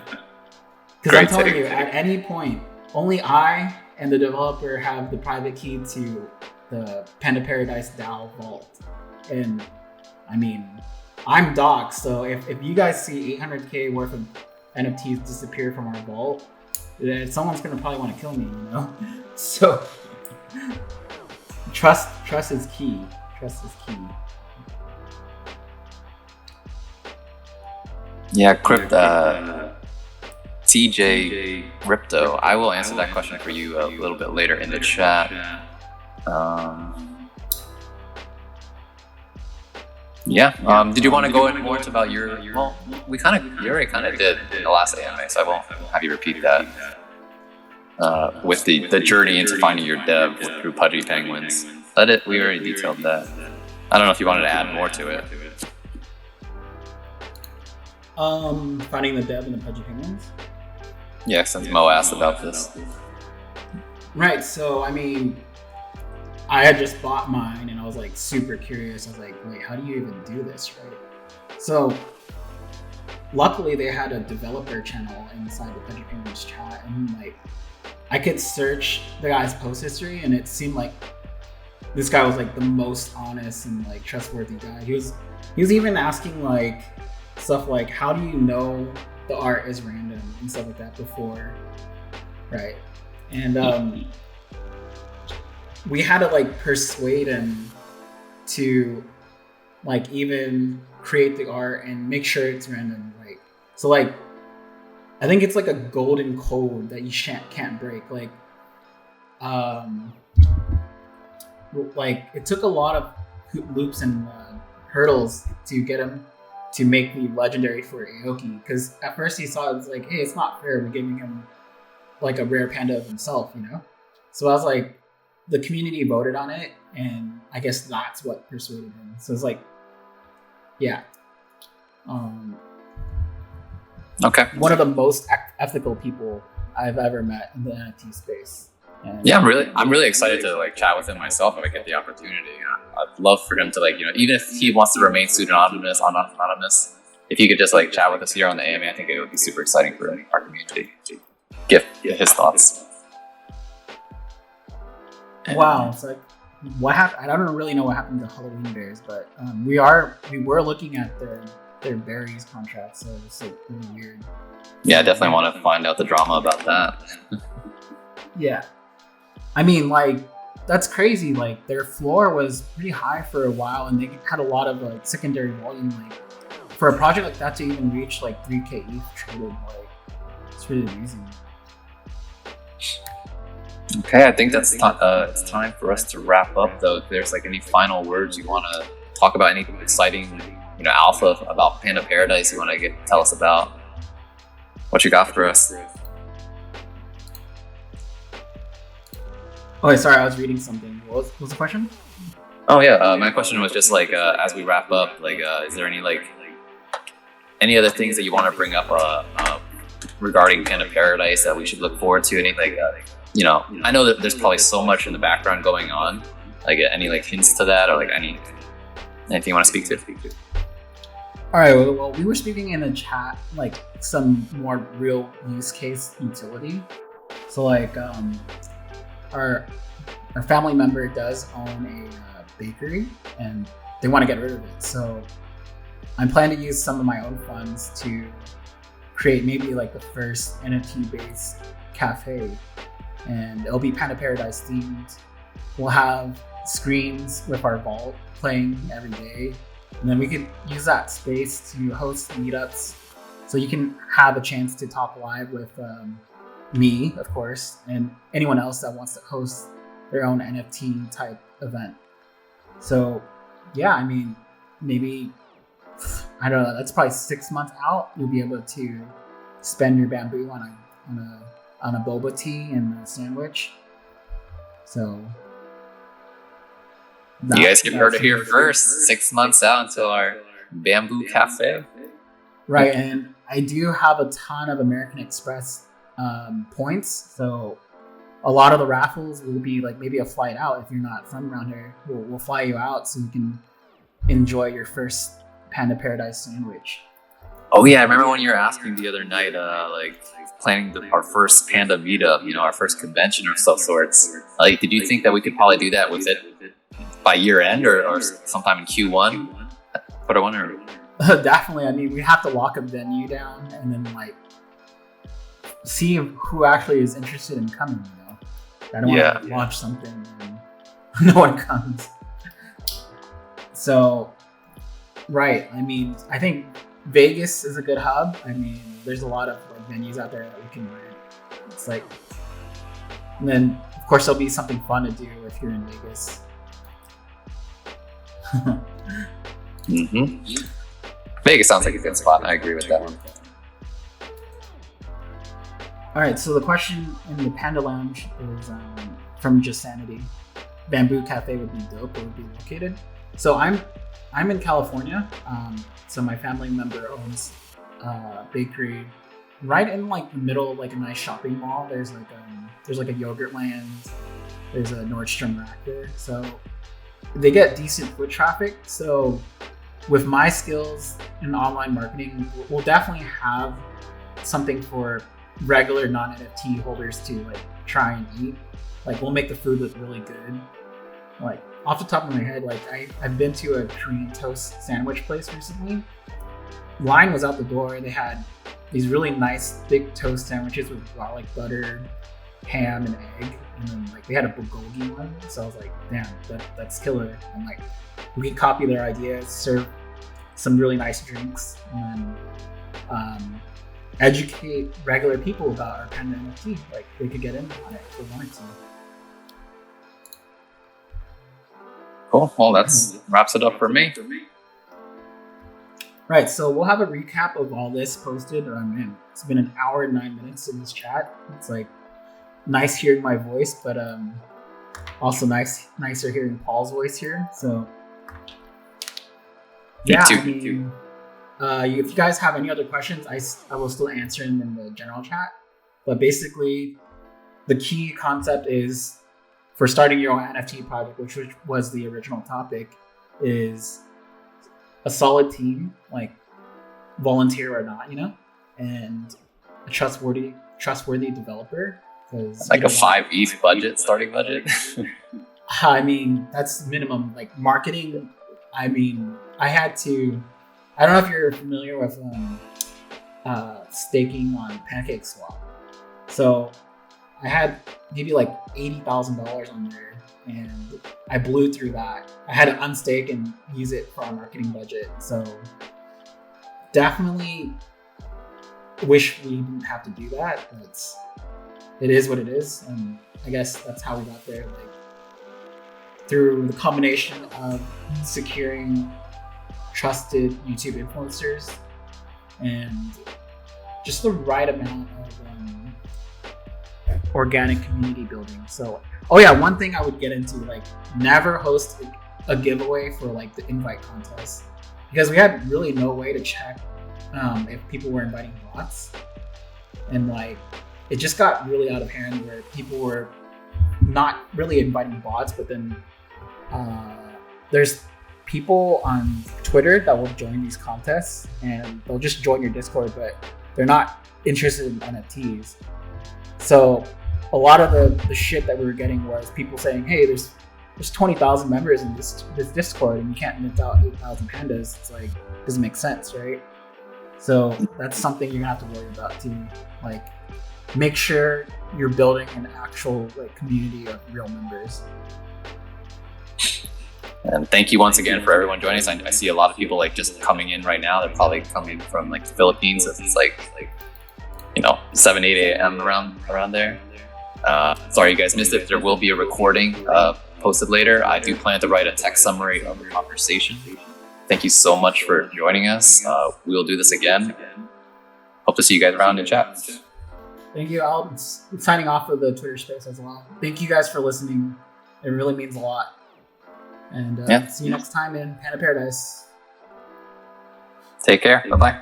Because I'm telling you, at any point, only I and the developer have the private key to the Panda Paradise DAO Vault. And I mean, I'm doxxed, so if you guys see 800K worth of NFTs disappear from our vault, then someone's gonna probably want to kill me, you know? So trust is key. Trust is key. Yeah, TJ Ripto. I will answer that question for you a little bit later in the chat. Did you want to go in more about your? Well, you already kind of did in the last AMA, so I won't have you repeat that. With the journey into finding your dev through Pudgy Penguins. We already detailed that. I don't know if you wanted to add more to it. Finding the dev in the Pudgy Penguins? Yeah, since Mo asked about this. Right, so I mean, I had just bought mine and I was like super curious. I was like, wait, how do you even do this, right? So luckily they had a developer channel inside the Pudgy Penguins chat, and like I could search the guy's post history and it seemed like this guy was like the most honest and like trustworthy guy. He was even asking like stuff like, how do you know the art is random and stuff like that before, right? And we had to like persuade him to like even create the art and make sure it's random, right? So like, I think it's like a golden code that you can't break. Like it took a lot of loops and hurdles to get him to make me legendary for Aoki, because at first he saw it was like, hey, it's not fair, we're giving him like a rare panda of himself, So I was like, the community voted on it, and I guess that's what persuaded him. So it's like, yeah. Okay. One of the most ethical people I've ever met in the NFT space. And yeah, I'm really excited to like chat with him myself if I get the opportunity. I'd love for him to like, even if he wants to remain pseudonymous, anonymous, if he could just like chat with us here on the AMA, I think it would be super exciting for our community to get his thoughts. Wow, it's like what happened? I don't really know what happened to Halloween Bears, but we were looking at their berries contract, so it's like really weird. Yeah, I definitely want to find out the drama about that. Yeah, I mean, like that's crazy. Like their floor was pretty high for a while, and they had a lot of like secondary volume. Like for a project like that to even reach like 3K ETH traded, like it's really amazing. Okay, I think that's it's time for us to wrap up. Though, if there's like any final words you want to talk about, anything exciting, alpha about Panda Paradise you want to tell us about, what you got for us? Oh, sorry, I was reading something. What was the question? Oh yeah, my question was just like as we wrap up, like is there any other things that you want to bring up regarding Panda Paradise that we should look forward to? Any like I know that there's probably so much in the background going on. Like any like hints to that, or like anything you want to speak to? All right. Well, we were speaking in the chat like some more real use case utility. So like our family member does own a bakery, and they want to get rid of it. So I'm planning to use some of my own funds to create maybe like the first NFT based cafe. And it'll be Panda Paradise themed. We'll have screens with our vault playing every day. And then we could use that space to host meetups. So you can have a chance to talk live with me, of course, and anyone else that wants to host their own NFT type event. So yeah, I mean, maybe, I don't know, that's probably 6 months out. You'll be able to spend your bamboo on a boba tea and a sandwich. So you guys heard it here first. 6 months out until our bamboo cafe. Right, and I do have a ton of American Express points, so a lot of the raffles will be like maybe a flight out. If you're not from around here, we'll fly you out so you can enjoy your first Panda Paradise sandwich. Oh yeah, I remember when you were asking the other night, like planning our first Panda meetup, our first convention of some sorts. Like, did you think that we could probably do that with it by year end or sometime in Q1? But I wonder. Definitely. I mean, we have to lock a venue down and then like see who actually is interested in coming. I don't want to launch something and no one comes. So, right. I mean, I think Vegas is a good hub. I mean, there's a lot of like venues out there that we can rent. It's like, and then of course there'll be something fun to do if you're in Vegas. Vegas sounds like a good spot. I agree with that one. All right, so the question in the Panda Lounge is from Just Sanity. Bamboo Cafe would be dope. Where would be located? So I'm in California. So my family member owns a bakery right in like the middle of like a nice shopping mall. There's like a Yogurt Land. There's a Nordstrom rack there. So they get decent foot traffic. So with my skills in online marketing, we'll definitely have something for regular non-NFT holders to like try and eat. Like we'll make the food look really good. Like off the top of my head, like I've been to a Korean toast sandwich place recently. Line was out the door. They had these really nice thick toast sandwiches with garlic butter, ham, and egg. And then like they had a bulgogi one. So I was like, damn, that's killer. And like we could copy their ideas, serve some really nice drinks, and then educate regular people about our Panda NFT. Like they could get in on it if they wanted to. Cool. Well, that wraps it up for me. Right, so we'll have a recap of all this posted. Man, it's been an hour and 9 minutes in this chat. It's like nice hearing my voice, but also nicer hearing Paul's voice here. So yeah, Me too, I mean, if you guys have any other questions, I will still answer them in the general chat. But basically, the key concept is for starting your own NFT project, which was the original topic, is a solid team, like volunteer or not, and a trustworthy developer. Like a 5 ETH budget, starting budget. I mean, that's minimum. Like marketing, I mean, I don't know if you're familiar with staking on PancakeSwap. So I had maybe like $80,000 on there, and I blew through that. I had to unstake and use it for our marketing budget. So definitely wish we didn't have to do that, but it is what it is. And I guess that's how we got there, like through the combination of securing trusted YouTube influencers and just the right amount of organic community building. So, oh yeah, one thing I would get into, like, never host a giveaway for like the invite contest, because we had really no way to check if people were inviting bots, and like it just got really out of hand where people were not really inviting bots, but then there's people on Twitter that will join these contests and they'll just join your Discord, but they're not interested in NFTs. So a lot of the shit that we were getting was people saying, hey, there's 20,000 members in this Discord and you can't mint out 8,000 pandas. It's like, doesn't make sense, right? So that's something you're gonna have to worry about too. Like, make sure you're building an actual like community of real members. And thank you once again for everyone joining us. I see a lot of people like just coming in right now. They're probably coming from like the Philippines. It's like 7, 8 a.m. around there. Sorry you guys missed it. There will be a recording posted later. I do plan to write a text summary of the conversation. Thank you so much for joining us. We will do this again. Hope to see you guys around in chat. Thank you. I'll be signing off of the Twitter space as well. Thank you guys for listening. It really means a lot. And see you next time in Panda Paradise. Take care. Bye-bye.